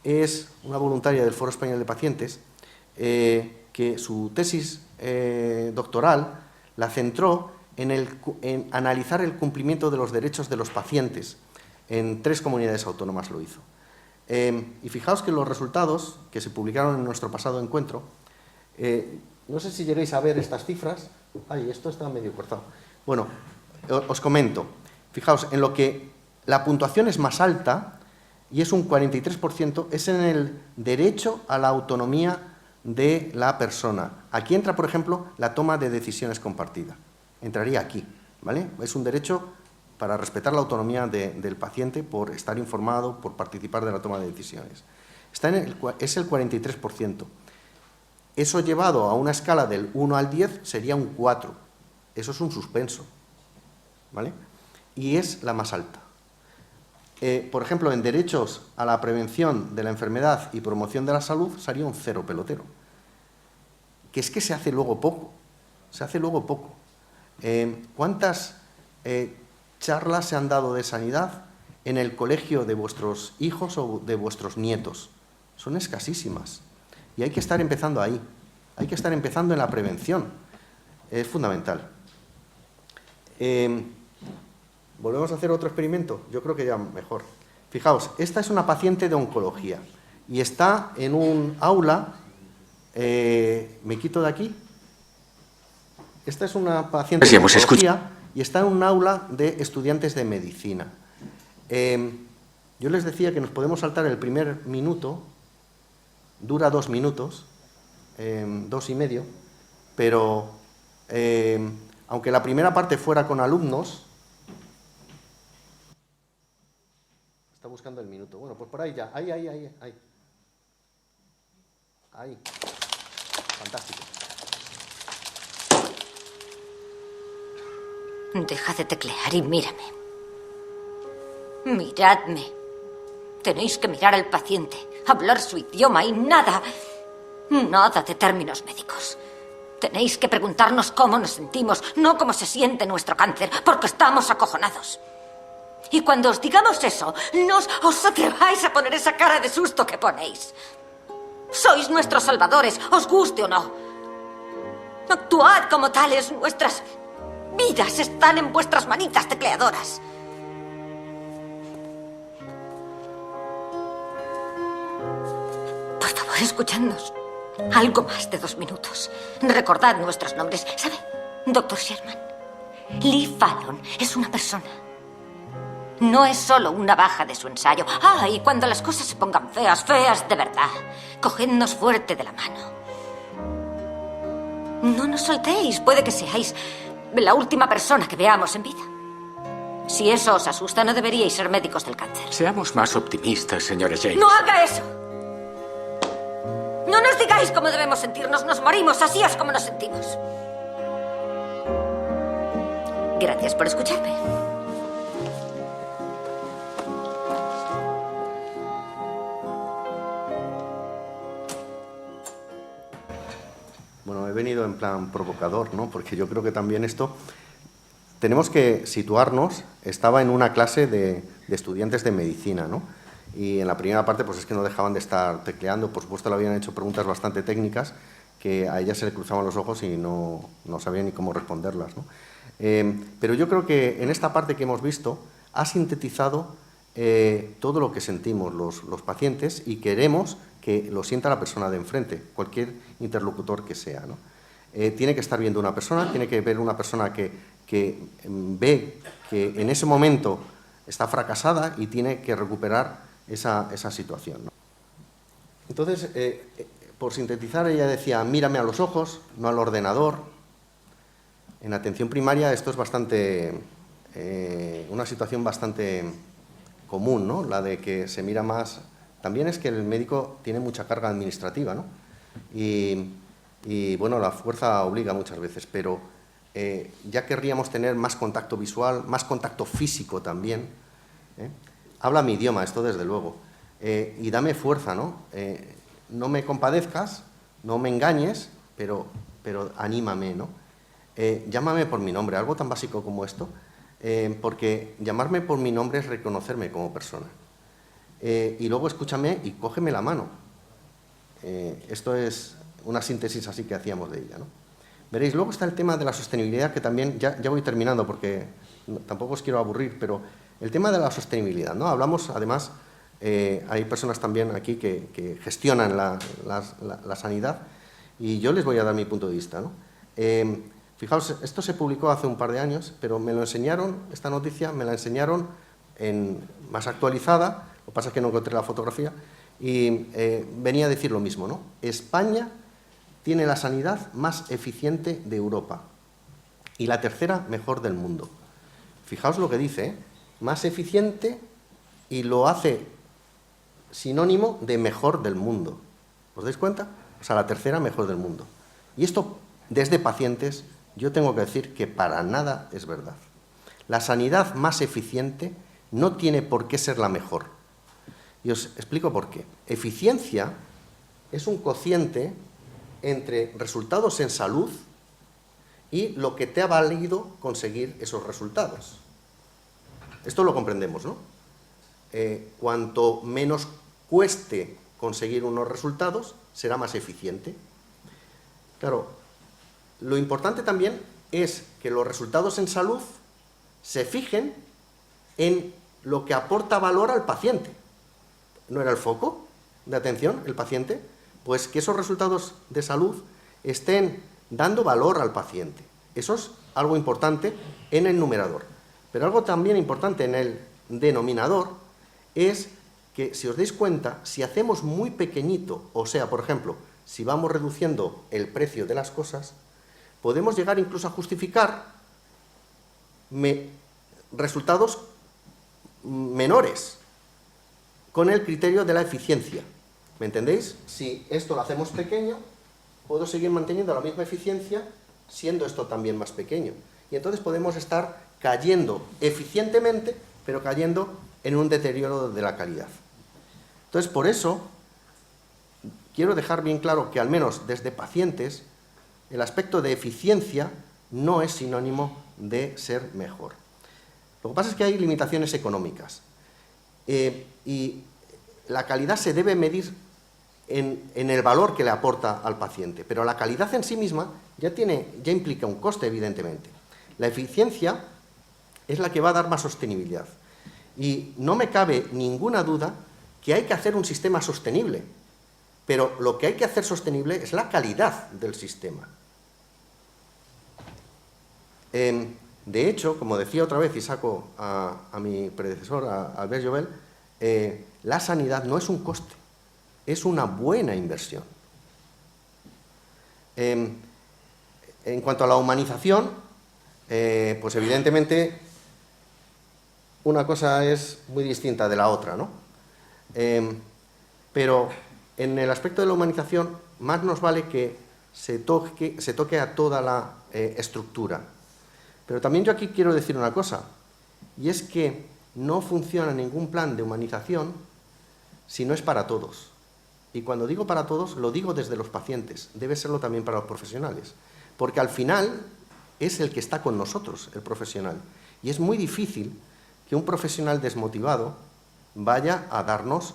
es una voluntaria del Foro Español de Pacientes que su tesis doctoral la centró en analizar el cumplimiento de los derechos de los pacientes. En 3 comunidades autónomas lo hizo. Y fijaos que los resultados que se publicaron en nuestro pasado encuentro, no sé si lleguéis a ver estas cifras. Esto está medio cortado. Bueno, os comento. Fijaos, en lo que la puntuación es más alta, y es un 43%, es en el derecho a la autonomía de la persona. Aquí entra, por ejemplo, la toma de decisiones compartida. Entraría aquí, ¿vale? Es un derecho para respetar la autonomía del paciente, por estar informado, por participar de la toma de decisiones. Es el 43%. Eso llevado a una escala del 1 al 10 sería un 4. Eso es un suspenso, ¿vale? Y es la más alta. Por ejemplo, en derechos a la prevención de la enfermedad y promoción de la salud sería un 0 pelotero. Que es que se hace luego poco. Se hace luego poco. ¿Cuántas charlas se han dado de sanidad en el colegio de vuestros hijos o de vuestros nietos? Son escasísimas. Y hay que estar empezando ahí. Hay que estar empezando en la prevención. Es fundamental. ¿Volvemos a hacer otro experimento? Yo creo que ya mejor. Fijaos, esta es una paciente de oncología y está en un aula. ¿Me quito de aquí? Esta es una paciente de oncología y está en un aula de estudiantes de medicina. Yo les decía que nos podemos saltar el primer minuto, dura 2 minutos, 2 y medio, pero aunque la primera parte fuera con alumnos, está buscando el minuto. Bueno, pues por ahí ya, ahí. Ahí. Fantástico. Deja de teclear y mírame. Miradme. Tenéis que mirar al paciente, hablar su idioma y nada de términos médicos. Tenéis que preguntarnos cómo nos sentimos, no cómo se siente nuestro cáncer, porque estamos acojonados. Y cuando os digamos eso, no os atreváis a poner esa cara de susto que ponéis. Sois nuestros salvadores, os guste o no. Actuad como tales, nuestras vidas están en vuestras manitas tecleadoras. Por favor, escuchadnos. Algo más de 2 minutos. Recordad nuestros nombres. ¿Sabe, Dr. Sherman? Lee Fallon es una persona. No es solo una baja de su ensayo. Y cuando las cosas se pongan feas de verdad, cogednos fuerte de la mano. No nos soltéis. Puede que seáis la última persona que veamos en vida. Si eso os asusta, no deberíais ser médicos del cáncer. Seamos más optimistas, señora James. ¡No haga eso! No nos digáis cómo debemos sentirnos. Nos morimos. Así es como nos sentimos. Gracias por escucharme. Bueno, he venido en plan provocador, ¿no? Porque yo creo que también esto... Tenemos que situarnos. Estaba en una clase de estudiantes de medicina, ¿no? Y en la primera parte, pues es que no dejaban de estar tecleando. Por supuesto, le habían hecho preguntas bastante técnicas que a ella se le cruzaban los ojos y no sabía ni cómo responderlas, ¿no? Pero yo creo que en esta parte que hemos visto ha sintetizado todo lo que sentimos los pacientes y queremos que lo sienta la persona de enfrente, cualquier interlocutor que sea, ¿no? Tiene que estar viendo una persona, tiene que ver una persona que ve que en ese momento está fracasada y tiene que recuperar esa situación, ¿no? Entonces, por sintetizar, ella decía, mírame a los ojos, no al ordenador. En atención primaria esto es bastante, una situación bastante común, ¿no? La de que se mira más. También es que el médico tiene mucha carga administrativa, ¿no? Y bueno, la fuerza obliga muchas veces, pero ya querríamos tener más contacto visual, más contacto físico también. Habla mi idioma, esto desde luego. Y dame fuerza, ¿no? No me compadezcas, no me engañes, pero anímame, ¿no? Llámame por mi nombre, algo tan básico como esto, porque llamarme por mi nombre es reconocerme como persona. Y luego escúchame y cógeme la mano. Esto es una síntesis así que hacíamos de ella, ¿no? Veréis, luego está el tema de la sostenibilidad, que también, ya voy terminando porque tampoco os quiero aburrir, pero el tema de la sostenibilidad, ¿no? Hablamos, además, hay personas también aquí que gestionan la sanidad y yo les voy a dar mi punto de vista, ¿no? Fijaos, esto se publicó hace un par de años, pero me lo enseñaron, esta noticia me la enseñaron más actualizada, lo que pasa es que no encontré la fotografía, y venía a decir lo mismo, ¿no? España tiene la sanidad más eficiente de Europa y la tercera mejor del mundo. Fijaos lo que dice, ¿eh? Más eficiente, y lo hace sinónimo de mejor del mundo. ¿Os dais cuenta? O sea, la tercera mejor del mundo. Y esto, desde pacientes, yo tengo que decir que para nada es verdad. La sanidad más eficiente no tiene por qué ser la mejor. Y os explico por qué. Eficiencia es un cociente entre resultados en salud y lo que te ha valido conseguir esos resultados. Esto lo comprendemos, ¿no? Cuanto menos cueste conseguir unos resultados, será más eficiente. Claro, lo importante también es que los resultados en salud se fijen en lo que aporta valor al paciente. ¿No era el foco de atención el paciente? Pues que esos resultados de salud estén dando valor al paciente. Eso es algo importante en el numerador. Pero algo también importante en el denominador es que, si os dais cuenta, si hacemos muy pequeñito, o sea, por ejemplo, si vamos reduciendo el precio de las cosas, podemos llegar incluso a justificar resultados menores con el criterio de la eficiencia. ¿Me entendéis? Si esto lo hacemos pequeño, puedo seguir manteniendo la misma eficiencia siendo esto también más pequeño. Y entonces podemos estar cayendo eficientemente, pero cayendo en un deterioro de la calidad. Entonces, por eso, quiero dejar bien claro que, al menos desde pacientes, el aspecto de eficiencia no es sinónimo de ser mejor. Lo que pasa es que hay limitaciones económicas. Y la calidad se debe medir en el valor que le aporta al paciente, pero la calidad en sí misma ya implica un coste, evidentemente. La eficiencia es la que va a dar más sostenibilidad. Y no me cabe ninguna duda que hay que hacer un sistema sostenible, pero lo que hay que hacer sostenible es la calidad del sistema. De hecho, como decía otra vez y saco a mi predecesor, a Albert Jovel, la sanidad no es un coste, es una buena inversión. En cuanto a la humanización, pues evidentemente una cosa es muy distinta de la otra, ¿no? Pero en el aspecto de la humanización, más nos vale que se toque a toda la estructura. Pero también yo aquí quiero decir una cosa, y es que no funciona ningún plan de humanización si no es para todos. Y cuando digo para todos, lo digo desde los pacientes, debe serlo también para los profesionales, porque al final es el que está con nosotros, el profesional. Y es muy difícil que un profesional desmotivado vaya a darnos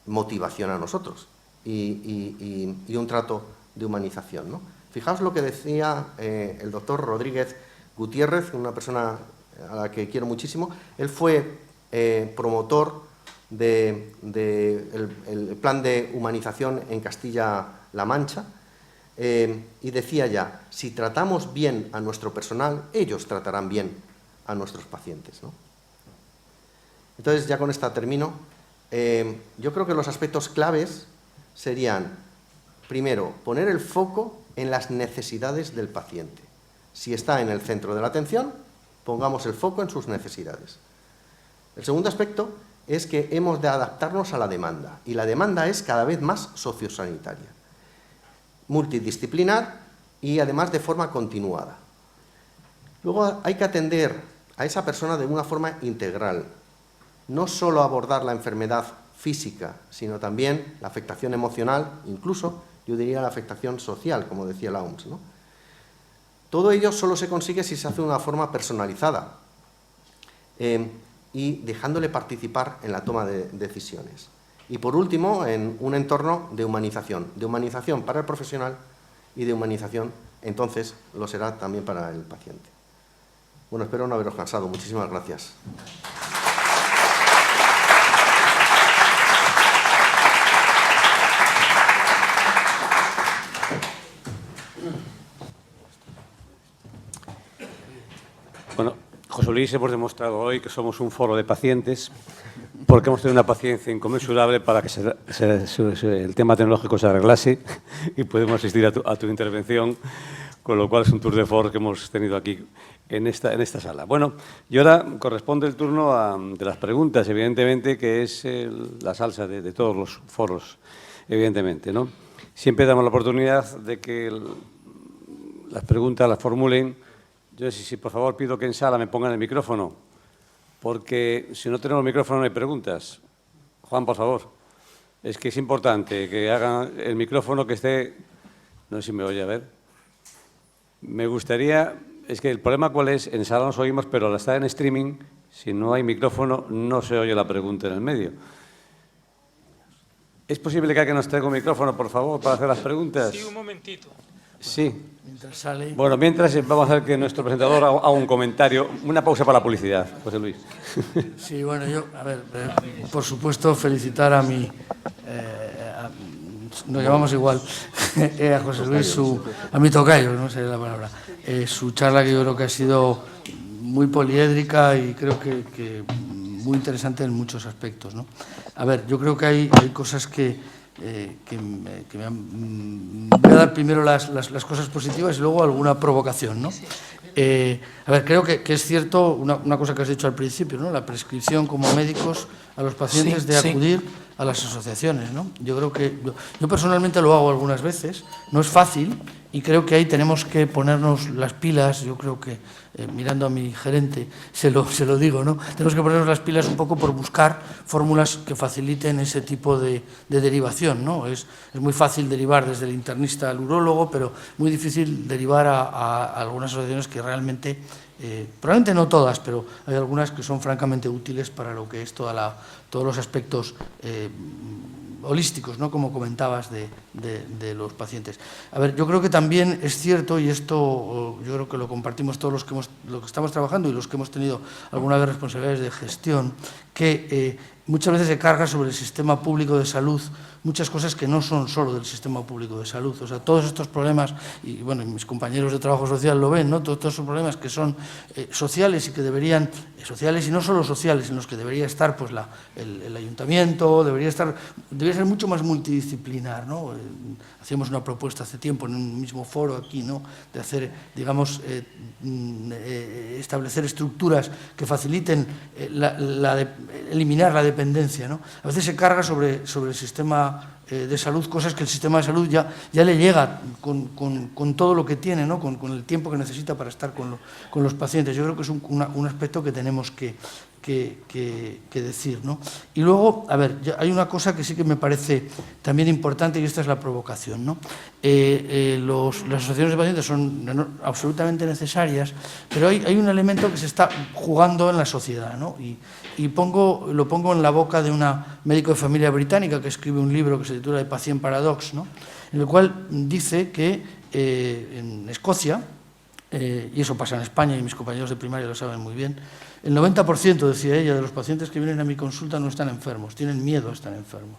motivación a nosotros y un trato de humanización, ¿no? Fijaos lo que decía el doctor Rodríguez Gutiérrez, una persona a la que quiero muchísimo. Él fue promotor del plan de humanización en Castilla-La Mancha, y decía ya, si tratamos bien a nuestro personal, ellos tratarán bien a nuestros pacientes, ¿no? Entonces, ya con esta termino. Yo creo que los aspectos claves serían, primero, poner el foco en las necesidades del paciente. Si está en el centro de la atención, pongamos el foco en sus necesidades. El segundo aspecto es que hemos de adaptarnos a la demanda, y la demanda es cada vez más sociosanitaria, multidisciplinar y además de forma continuada. Luego hay que atender a esa persona de una forma integral, no solo abordar la enfermedad física, sino también la afectación emocional, incluso yo diría la afectación social, como decía la OMS, ¿no? Todo ello solo se consigue si se hace de una forma personalizada y dejándole participar en la toma de decisiones. Y por último, en un entorno de humanización para el profesional y de humanización, entonces, lo será también para el paciente. Bueno, espero no haberos cansado. Muchísimas gracias. Bueno, José Luis, hemos demostrado hoy que somos un foro de pacientes porque hemos tenido una paciencia inconmensurable para que el tema tecnológico se arreglase y podemos asistir a tu intervención con con lo cual es un tour de force que hemos tenido aquí en esta sala. Bueno, y ahora corresponde el turno de las preguntas, evidentemente, que es la salsa de todos los foros, evidentemente, ¿no? Siempre damos la oportunidad de que las preguntas las formulen. Yo, si por favor pido que en sala me pongan el micrófono, porque si no tenemos micrófono no hay preguntas. Juan, por favor. Es que es importante que hagan el micrófono que esté... No sé si me oye, a ver. Me gustaría... Es que el problema cuál es, en sala nos oímos, pero al estar en streaming, si no hay micrófono, no se oye la pregunta en el medio. ¿Es posible que alguien nos traiga un micrófono, por favor, para hacer las preguntas? Sí, un momentito. Sí. Mientras sale... Bueno, mientras vamos a hacer que nuestro presentador haga un comentario. Una pausa para la publicidad, José Luis. Sí, bueno, yo, a ver, por supuesto, felicitar a mi... nos llamamos igual, a José Luis, a mi tocayo, no sé la palabra, su charla, que yo creo que ha sido muy poliédrica y creo que muy interesante en muchos aspectos, ¿no? A ver, yo creo que hay cosas que me han... Voy a dar primero las cosas positivas y luego alguna provocación, ¿no? A ver, creo que es cierto una cosa que has dicho al principio, ¿no? La prescripción como médicos a los pacientes de acudir a las asociaciones, ¿no? Yo creo que... Yo personalmente lo hago algunas veces, no es fácil y creo que ahí tenemos que ponernos las pilas. Yo creo que, mirando a mi gerente, se lo digo, ¿no? Tenemos que ponernos las pilas un poco por buscar fórmulas que faciliten ese tipo de derivación, ¿no? Es muy fácil derivar desde el internista al urólogo, pero muy difícil derivar a algunas asociaciones que realmente, probablemente no todas, pero hay algunas que son francamente útiles para lo que es todos los aspectos holísticos, ¿no? Como comentabas, de los pacientes. A ver, yo creo que también es cierto, y esto yo creo que lo compartimos todos los que estamos trabajando y los que hemos tenido alguna vez responsabilidades de gestión, que muchas veces se carga sobre el sistema público de salud muchas cosas que no son solo del sistema público de salud. O sea, todos estos problemas, y bueno, mis compañeros de trabajo social lo ven, ¿no? Todos esos problemas que son sociales y que deberían, sociales y no solo sociales, en los que debería estar pues el ayuntamiento, debería ser mucho más multidisciplinar, ¿no? Hacíamos una propuesta hace tiempo en un mismo foro aquí, ¿no? De hacer, digamos, establecer estructuras que faciliten eliminar la dependencia, ¿no? A veces se carga sobre el sistema de salud cosas que el sistema de salud ya le llega con todo lo que tiene, ¿no? Con el tiempo que necesita para estar con los pacientes. Yo creo que es un aspecto que tenemos que decir, ¿no? Y luego, a ver, hay una cosa que sí que me parece también importante, y esta es la provocación, ¿no? Las asociaciones de pacientes son absolutamente necesarias, pero hay un elemento que se está jugando en la sociedad, ¿no? Y lo pongo en la boca de una médico de familia británica que escribe un libro que se titula The Patient Paradox, ¿no? En el cual dice que en Escocia, y eso pasa en España y mis compañeros de primaria lo saben muy bien, el 90%, decía ella, de los pacientes que vienen a mi consulta no están enfermos, tienen miedo a estar enfermos.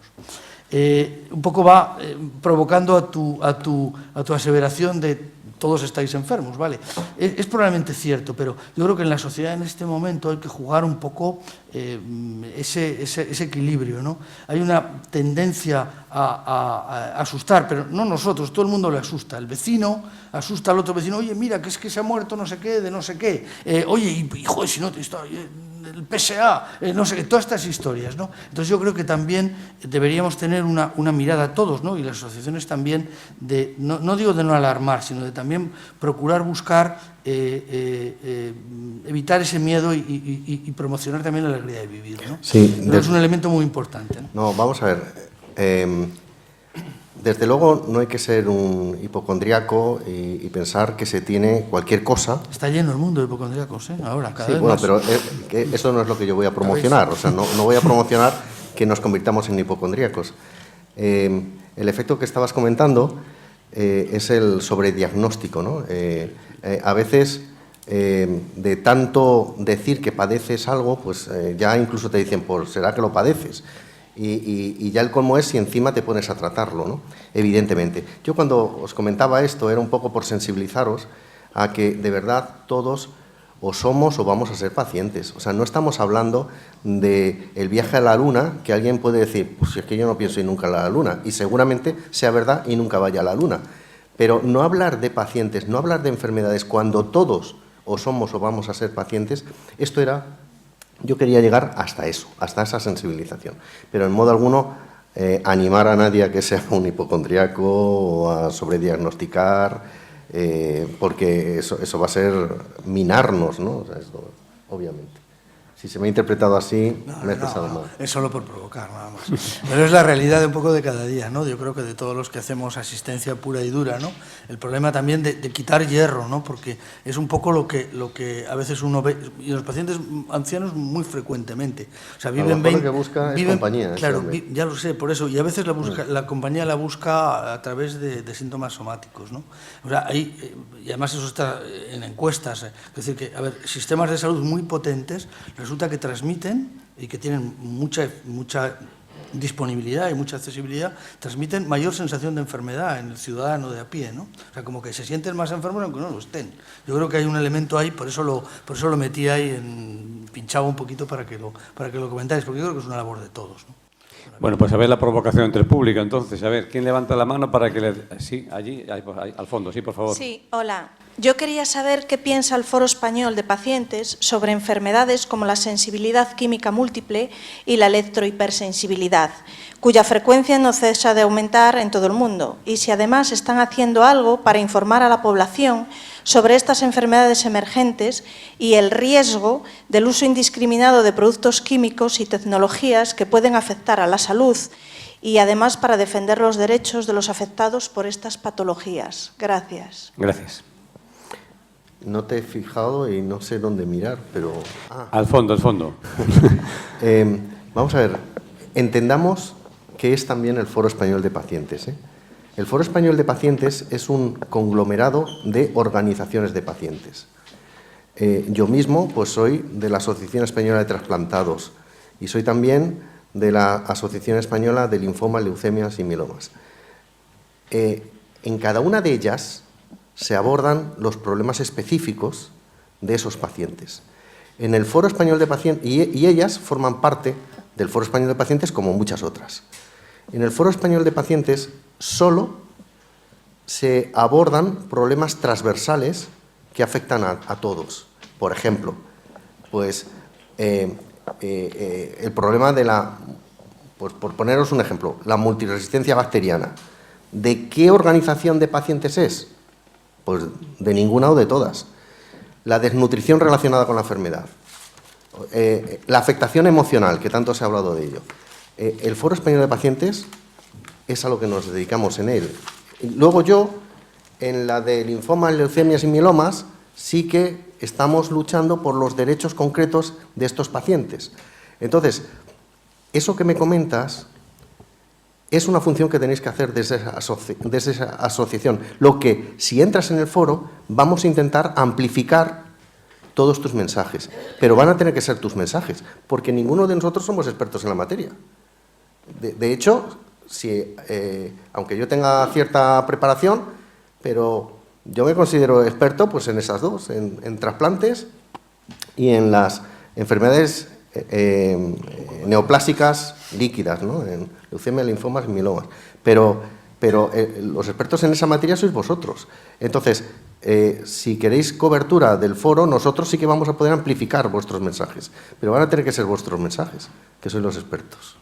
Un poco va provocando a tu aseveración de todos estáis enfermos, ¿vale? Es probablemente cierto, pero yo creo que en la sociedad en este momento hay que jugar un poco ese equilibrio, ¿no? Hay una tendencia a asustar, pero no nosotros, todo el mundo le asusta. El vecino asusta al otro vecino, oye, mira, que es que se ha muerto no sé qué, de no sé qué. Oye, hijo, si no te está... el PSA, no sé qué, todas estas historias, ¿no? Entonces yo creo que también deberíamos tener una mirada todos, ¿no? Y las asociaciones también no digo de no alarmar, sino de también procurar buscar evitar ese miedo y promocionar también la alegría de vivir, ¿no? Sí, es un elemento muy importante, ¿no? No, vamos a ver. Desde luego no hay que ser un hipocondríaco y pensar que se tiene cualquier cosa. Está lleno el mundo de hipocondríacos, ¿eh? Ahora, cada vez bueno, más. pero eso no es lo que yo voy a promocionar. O sea, no voy a promocionar que nos convirtamos en hipocondríacos. El efecto que estabas comentando es el sobrediagnóstico, ¿no? A veces, de tanto decir que padeces algo, pues ya incluso te dicen, pues será que lo padeces. Y ya el colmo es si encima te pones a tratarlo, ¿no? Evidentemente. Yo cuando os comentaba esto era un poco por sensibilizaros a que de verdad todos o somos o vamos a ser pacientes. O sea, no estamos hablando del viaje a la luna, que alguien puede decir, pues si es que yo no pienso ir nunca a la luna, y seguramente sea verdad y nunca vaya a la luna. Pero no hablar de pacientes, no hablar de enfermedades cuando todos o somos o vamos a ser pacientes, esto era, yo quería llegar hasta eso, hasta esa sensibilización. Pero en modo alguno animar a nadie a que sea un hipocondriaco o a sobrediagnosticar, porque eso va a ser minarnos, ¿no? O sea, eso, obviamente. Si se me ha interpretado así, me he expresado mal. Es solo por provocar, nada más. Pero es la realidad de un poco de cada día, ¿no? Yo creo que de todos los que hacemos asistencia pura y dura, ¿no? El problema también de quitar hierro, ¿no? Porque es un poco lo que a veces uno ve, y los pacientes ancianos muy frecuentemente. O sea, viven 20... Lo que busca es compañía. Claro, ya lo sé, por eso. Y a veces la compañía la busca a través de síntomas somáticos, ¿no? O sea, y además eso está en encuestas. Es decir, que, a ver, sistemas de salud muy potentes resulta que transmiten y que tienen mucha disponibilidad y mucha accesibilidad, transmiten mayor sensación de enfermedad en el ciudadano de a pie, ¿no? O sea, como que se sienten más enfermos aunque no lo estén. Yo creo que hay un elemento ahí, por eso lo metí ahí, pinchaba un poquito para que lo comentáis, porque yo creo que es una labor de todos, ¿no? Bueno, pues a ver la provocación entre el público, entonces. A ver, ¿quién levanta la mano para que le... Sí, allí, ahí, al fondo, sí, por favor. Sí, hola. Yo quería saber qué piensa el Foro Español de Pacientes sobre enfermedades como la sensibilidad química múltiple y la electrohipersensibilidad, cuya frecuencia no cesa de aumentar en todo el mundo, y si además están haciendo algo para informar a la población sobre estas enfermedades emergentes y el riesgo del uso indiscriminado de productos químicos y tecnologías que pueden afectar a la salud, y además para defender los derechos de los afectados por estas patologías. Gracias. Gracias. No te he fijado y no sé dónde mirar, pero... Al fondo, al fondo. Vamos a ver, entendamos que es también el Foro Español de Pacientes, ¿eh? El Foro Español de Pacientes es un conglomerado de organizaciones de pacientes. Yo mismo pues soy de la Asociación Española de Trasplantados y soy también de la Asociación Española de Linfoma, Leucemias y Mielomas. En cada una de ellas se abordan los problemas específicos de esos pacientes. En el Foro Español de Pacientes, y ellas forman parte del Foro Español de Pacientes como muchas otras. En el Foro Español de Pacientes solo se abordan problemas transversales que afectan a todos. Por ejemplo, pues el problema de pues por poneros un ejemplo, la multiresistencia bacteriana. ¿De qué organización de pacientes es? Pues de ninguna o de todas. La desnutrición relacionada con la enfermedad. La afectación emocional, que tanto se ha hablado de ello. El Foro Español de Pacientes es a lo que nos dedicamos en él. Luego yo, en la de linfomas, leucemias y mielomas, sí que estamos luchando por los derechos concretos de estos pacientes. Entonces, eso que me comentas es una función que tenéis que hacer desde esa asociación. Lo que, si entras en el foro, vamos a intentar amplificar todos tus mensajes. Pero van a tener que ser tus mensajes, porque ninguno de nosotros somos expertos en la materia. De hecho, aunque yo tenga cierta preparación, pero yo me considero experto pues, en esas dos, en trasplantes y en las enfermedades neoplásicas líquidas, ¿no? En leucemia, linfomas y mielomas. Pero los expertos en esa materia sois vosotros. Entonces, si queréis cobertura del foro, nosotros sí que vamos a poder amplificar vuestros mensajes, pero van a tener que ser vuestros mensajes, que sois los expertos.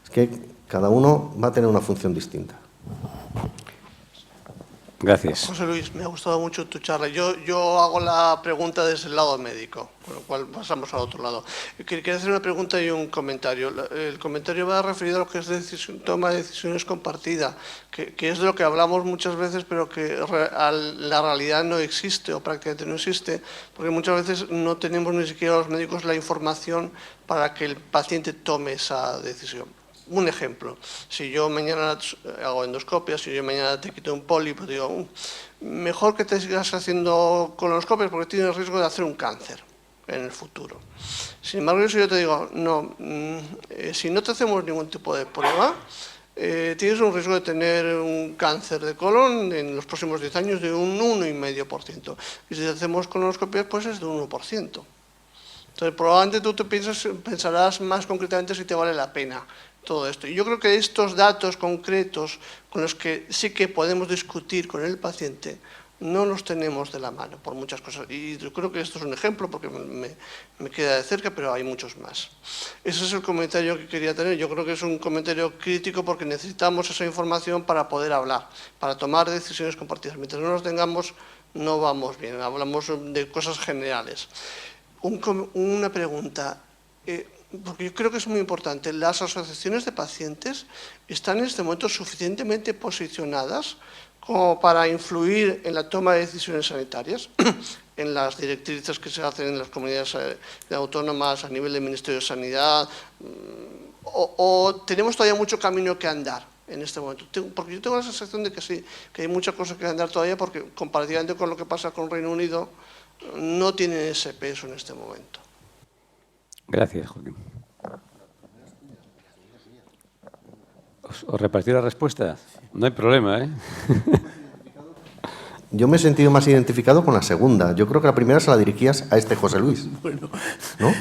Es que cada uno va a tener una función distinta. Gracias. José Luis, me ha gustado mucho tu charla. Yo hago la pregunta desde el lado médico, con lo cual pasamos al otro lado. Quería hacer una pregunta y un comentario. El comentario va referido a lo que es toma de decisiones compartida, que es de lo que hablamos muchas veces, pero que la realidad no existe o prácticamente no existe, porque muchas veces no tenemos ni siquiera los médicos la información para que el paciente tome esa decisión. Un ejemplo, si yo mañana hago endoscopias, si yo mañana te quito un pólipo, digo, mejor que te sigas haciendo colonoscopias porque tienes riesgo de hacer un cáncer en el futuro. Sin embargo, si yo te digo, no, si no te hacemos ningún tipo de prueba, tienes un riesgo de tener un cáncer de colon en los próximos 10 años de un 1,5%. Y si te hacemos colonoscopias, pues es de un 1%. Entonces, probablemente tú te pensarás más concretamente si te vale la pena todo esto. Y yo creo que estos datos concretos con los que sí que podemos discutir con el paciente no los tenemos de la mano por muchas cosas. Y yo creo que esto es un ejemplo porque me queda de cerca, pero hay muchos más. Ese es el comentario que quería tener. Yo creo que es un comentario crítico porque necesitamos esa información para poder hablar, para tomar decisiones compartidas. Mientras no los tengamos, no vamos bien. Hablamos de cosas generales. Una pregunta, porque yo creo que es muy importante. ¿Las asociaciones de pacientes están en este momento suficientemente posicionadas como para influir en la toma de decisiones sanitarias, en las directrices que se hacen en las comunidades autónomas a nivel del Ministerio de Sanidad, o tenemos todavía mucho camino que andar en este momento? Porque yo tengo la sensación de que sí, que hay mucha cosa que andar todavía, porque comparativamente con lo que pasa con Reino Unido, no tienen ese peso en este momento. Gracias, Joaquín. ¿Os repartí la respuesta? No hay problema, ¿eh? Yo me he sentido más identificado con la segunda. Yo creo que la primera se la dirigías a este José Luis. Bueno, ¿no?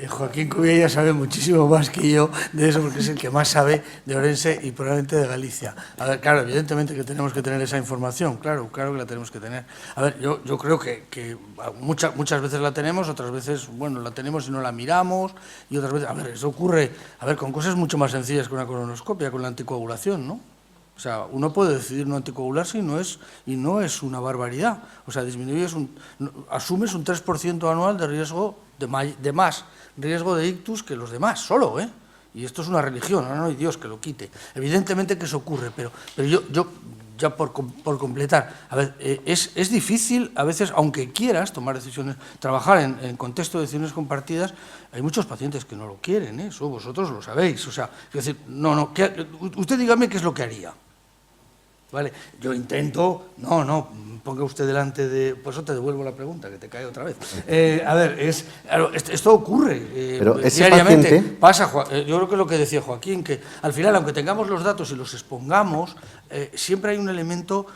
Joaquín Cubiella sabe muchísimo más que yo de eso, porque es el que más sabe de Orense y probablemente de Galicia. A ver, claro, evidentemente que tenemos que tener esa información, claro que la tenemos que tener. A ver, yo creo que muchas veces la tenemos, otras veces, bueno, la tenemos y no la miramos, y otras veces, a ver, eso ocurre, a ver, con cosas mucho más sencillas que una colonoscopia, con la anticoagulación, ¿no? O sea, uno puede decidir no anticoagularse y no es una barbaridad. O sea, asumes un 3% anual de riesgo de más riesgo de ictus que los demás, solo, ¿eh? Y esto es una religión, no hay Dios que lo quite. Evidentemente que eso ocurre, pero yo ya por completar, a ver, es difícil a veces, aunque quieras tomar decisiones, trabajar en contexto de decisiones compartidas, hay muchos pacientes que no lo quieren, ¿eh? Eso vosotros lo sabéis. O sea, es decir, usted dígame qué es lo que haría. ¿Vale? Yo intento, ponga usted delante de... Por eso te devuelvo la pregunta, que te cae otra vez. A ver, esto ocurre pero ese diariamente. Paciente... Pasa, yo creo que es lo que decía Joaquín, que al final, aunque tengamos los datos y los expongamos, siempre hay un elemento...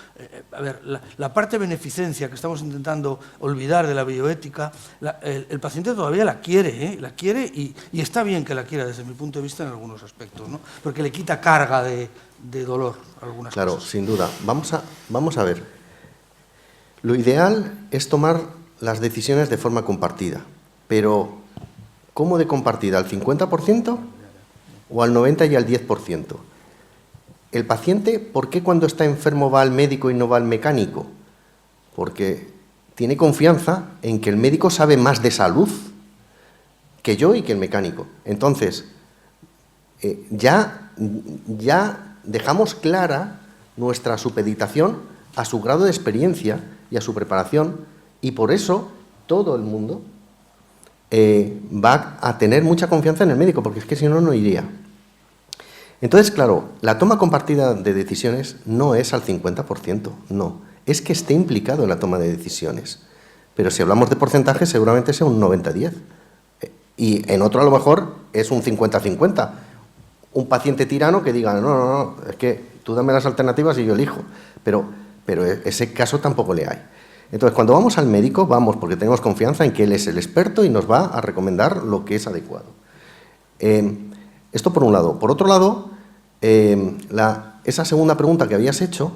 a ver, la parte de beneficencia que estamos intentando olvidar de la bioética, el paciente todavía la quiere, la quiere y está bien que la quiera desde mi punto de vista en algunos aspectos, ¿no? Porque le quita carga de dolor algunas cosas. Claro, sin duda. Vamos a ver. Lo ideal es tomar las decisiones de forma compartida, pero ¿cómo de compartida? ¿Al 50% o al 90% y al 10%? El paciente, ¿por qué cuando está enfermo va al médico y no va al mecánico? Porque tiene confianza en que el médico sabe más de salud que yo y que el mecánico. Entonces, ya dejamos clara nuestra supeditación a su grado de experiencia y a su preparación, y por eso todo el mundo va a tener mucha confianza en el médico, porque es que si no, no iría. Entonces, claro, la toma compartida de decisiones no es al 50%, no, es que esté implicado en la toma de decisiones. Pero si hablamos de porcentaje, seguramente sea un 90-10. Y en otro a lo mejor es un 50-50. Un paciente tirano que diga, no, es que tú dame las alternativas y yo elijo. Pero ese caso tampoco le hay. Entonces, cuando vamos al médico, vamos porque tenemos confianza en que él es el experto y nos va a recomendar lo que es adecuado. Esto por un lado. Por otro lado, esa segunda pregunta que habías hecho,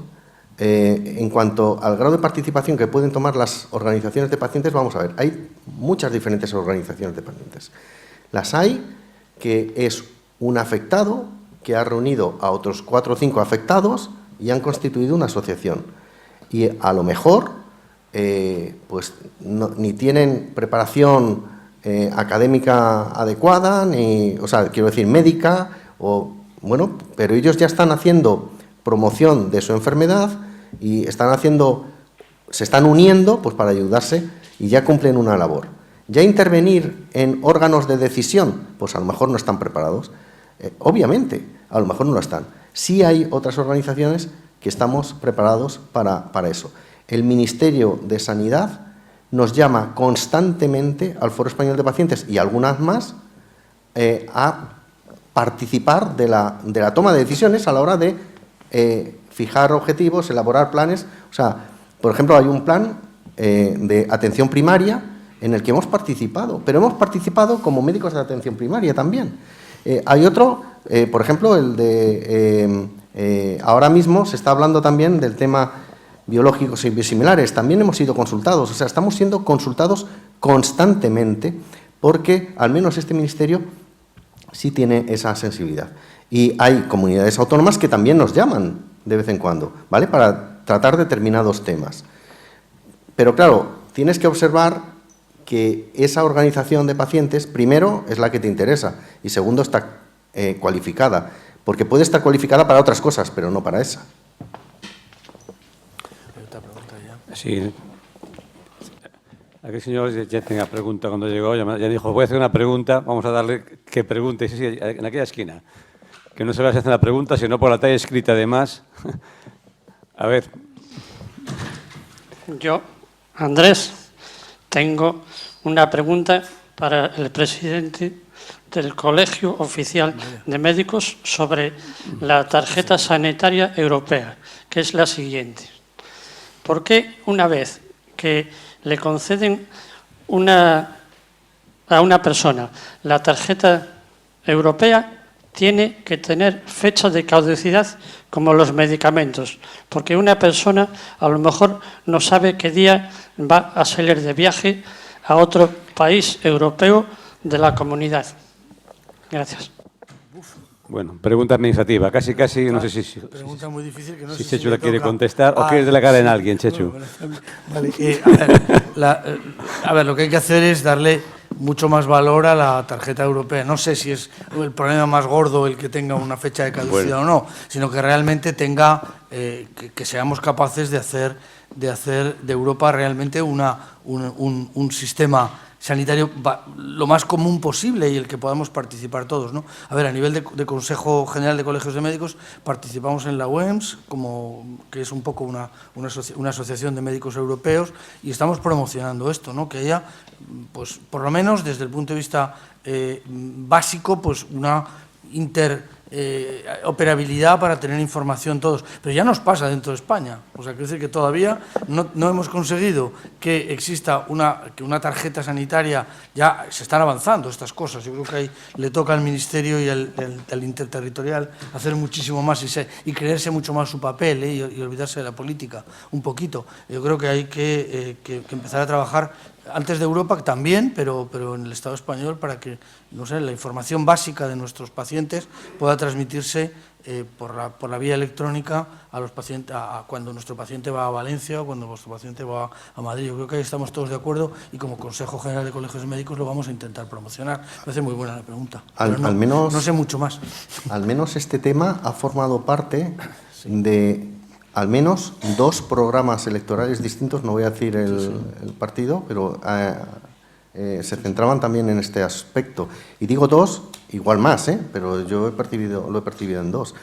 en cuanto al grado de participación que pueden tomar las organizaciones de pacientes, vamos a ver, hay muchas diferentes organizaciones de pacientes. Las hay que es un afectado que ha reunido a otros 4 o 5 afectados y han constituido una asociación. Y a lo mejor, pues ni tienen preparación académica adecuada, quiero decir, médica, pero ellos ya están haciendo promoción de su enfermedad y se están uniendo pues para ayudarse y ya cumplen una labor. Ya intervenir en órganos de decisión, pues a lo mejor no están preparados. Obviamente, a lo mejor no lo están. Sí hay otras organizaciones que estamos preparados para eso. El Ministerio de Sanidad nos llama constantemente al Foro Español de Pacientes y algunas más a participar de la toma de decisiones a la hora de fijar objetivos, elaborar planes. O sea, por ejemplo, hay un plan de atención primaria en el que hemos participado, pero hemos participado como médicos de atención primaria también. Hay otro por ejemplo, el de ahora mismo se está hablando también del tema biológicos y biosimilares. También hemos sido consultados, o sea, estamos siendo consultados constantemente porque al menos este ministerio sí tiene esa sensibilidad. Y hay comunidades autónomas que también nos llaman de vez en cuando, ¿vale?, para tratar determinados temas. Pero claro, tienes que observar que esa organización de pacientes, primero, es la que te interesa y segundo, está cualificada, porque puede estar cualificada para otras cosas, pero no para esa. Sí. Aquel señor ya tenía pregunta cuando llegó, ya dijo, voy a hacer una pregunta, vamos a darle que pregunte, sí, en aquella esquina. Que no se vea si hace la pregunta, sino por la talla escrita además. A ver. Yo, Andrés, tengo una pregunta para el presidente del Colegio Oficial de Médicos sobre la tarjeta sanitaria europea, que es la siguiente. ¿Por qué una vez que le conceden a una persona la tarjeta europea tiene que tener fecha de caducidad como los medicamentos? Porque una persona a lo mejor no sabe qué día va a salir de viaje a otro país europeo de la comunidad. Gracias. Bueno, pregunta administrativa, casi, no sé si... Pregunta muy difícil que no sé si Chechu le la quiere toca. contestar o quiere delegar en alguien, Chechu. Vale, a ver, lo que hay que hacer es darle mucho más valor a la tarjeta europea. No sé si es el problema más gordo el que tenga una fecha de caducidad o no, sino que realmente tenga, que seamos capaces de hacer de Europa realmente un sistema sanitario lo más común posible y el que podamos participar todos, ¿no? A ver, a nivel de Consejo General de Colegios de Médicos participamos en la UEMS, que es un poco una asociación de médicos europeos, y estamos promocionando esto, ¿no? Que haya, pues, por lo menos desde el punto de vista básico, pues una interoperabilidad para tener información todos. Pero ya nos pasa dentro de España. O sea, quiero decir que todavía no hemos conseguido que exista una tarjeta sanitaria. Ya se están avanzando estas cosas. Yo creo que ahí le toca al Ministerio y al Interterritorial hacer muchísimo más y creerse mucho más su papel, y olvidarse de la política un poquito. Yo creo que hay que empezar a trabajar antes de Europa también, pero en el Estado español, para que, no sé, la información básica de nuestros pacientes pueda transmitirse por la vía electrónica a los pacientes, cuando nuestro paciente va a Valencia o cuando nuestro paciente va a Madrid. Yo creo que ahí estamos todos de acuerdo y como Consejo General de Colegios Médicos lo vamos a intentar promocionar. Me parece muy buena la pregunta. Al menos, no sé mucho más. Al menos este tema ha formado parte de al menos 2 programas electorales distintos, no voy a decir el partido, pero se centraban también en este aspecto. Y digo 2, igual más, pero yo lo he percibido en 2.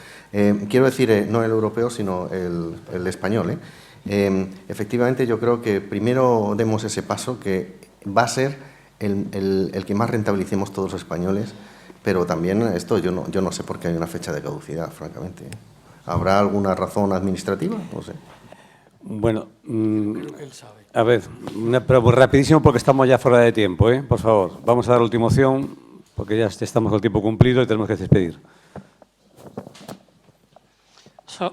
Quiero decir, no el europeo, sino el español. Efectivamente, yo creo que primero demos ese paso, que va a ser el que más rentabilicemos todos los españoles, pero también esto yo no sé por qué hay una fecha de caducidad, francamente. ¿Habrá alguna razón administrativa? No sé. Bueno, a ver, pero muy rapidísimo porque estamos ya fuera de tiempo, ¿eh? Por favor, vamos a dar la última opción porque ya estamos con el tiempo cumplido y tenemos que despedir.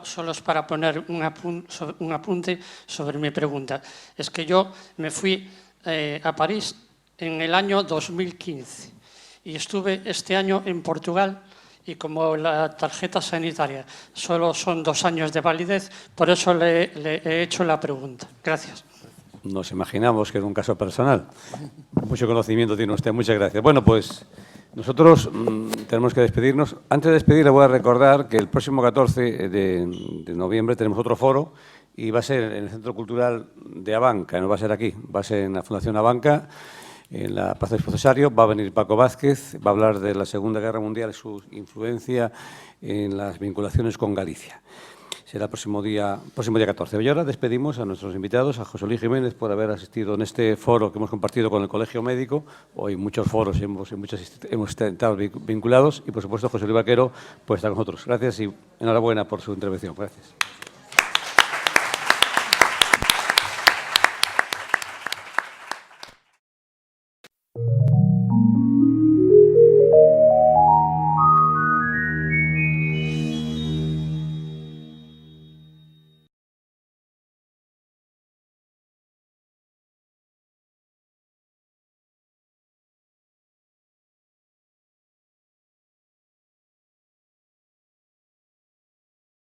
Solo es para poner un apunte sobre mi pregunta. Es que yo me fui a París en el año 2015 y estuve este año en Portugal. Y como la tarjeta sanitaria solo son 2 años de validez, por eso le he hecho la pregunta. Gracias. Nos imaginamos que es un caso personal. Mucho conocimiento tiene usted. Muchas gracias. Bueno, pues nosotros tenemos que despedirnos. Antes de despedir, le voy a recordar que el próximo 14 de noviembre tenemos otro foro y va a ser en el Centro Cultural de Abanca, no va a ser aquí, va a ser en la Fundación Abanca, en la Plaza del Procesario. Va a venir Paco Vázquez, va a hablar de la Segunda Guerra Mundial y su influencia en las vinculaciones con Galicia. Será el próximo día 14. Y ahora despedimos a nuestros invitados, a José Luis Jiménez por haber asistido en este foro que hemos compartido con el Colegio Médico. Hoy muchos foros hemos estado vinculados y, por supuesto, José Luis Vaquero por estar con nosotros. Gracias y enhorabuena por su intervención. Gracias.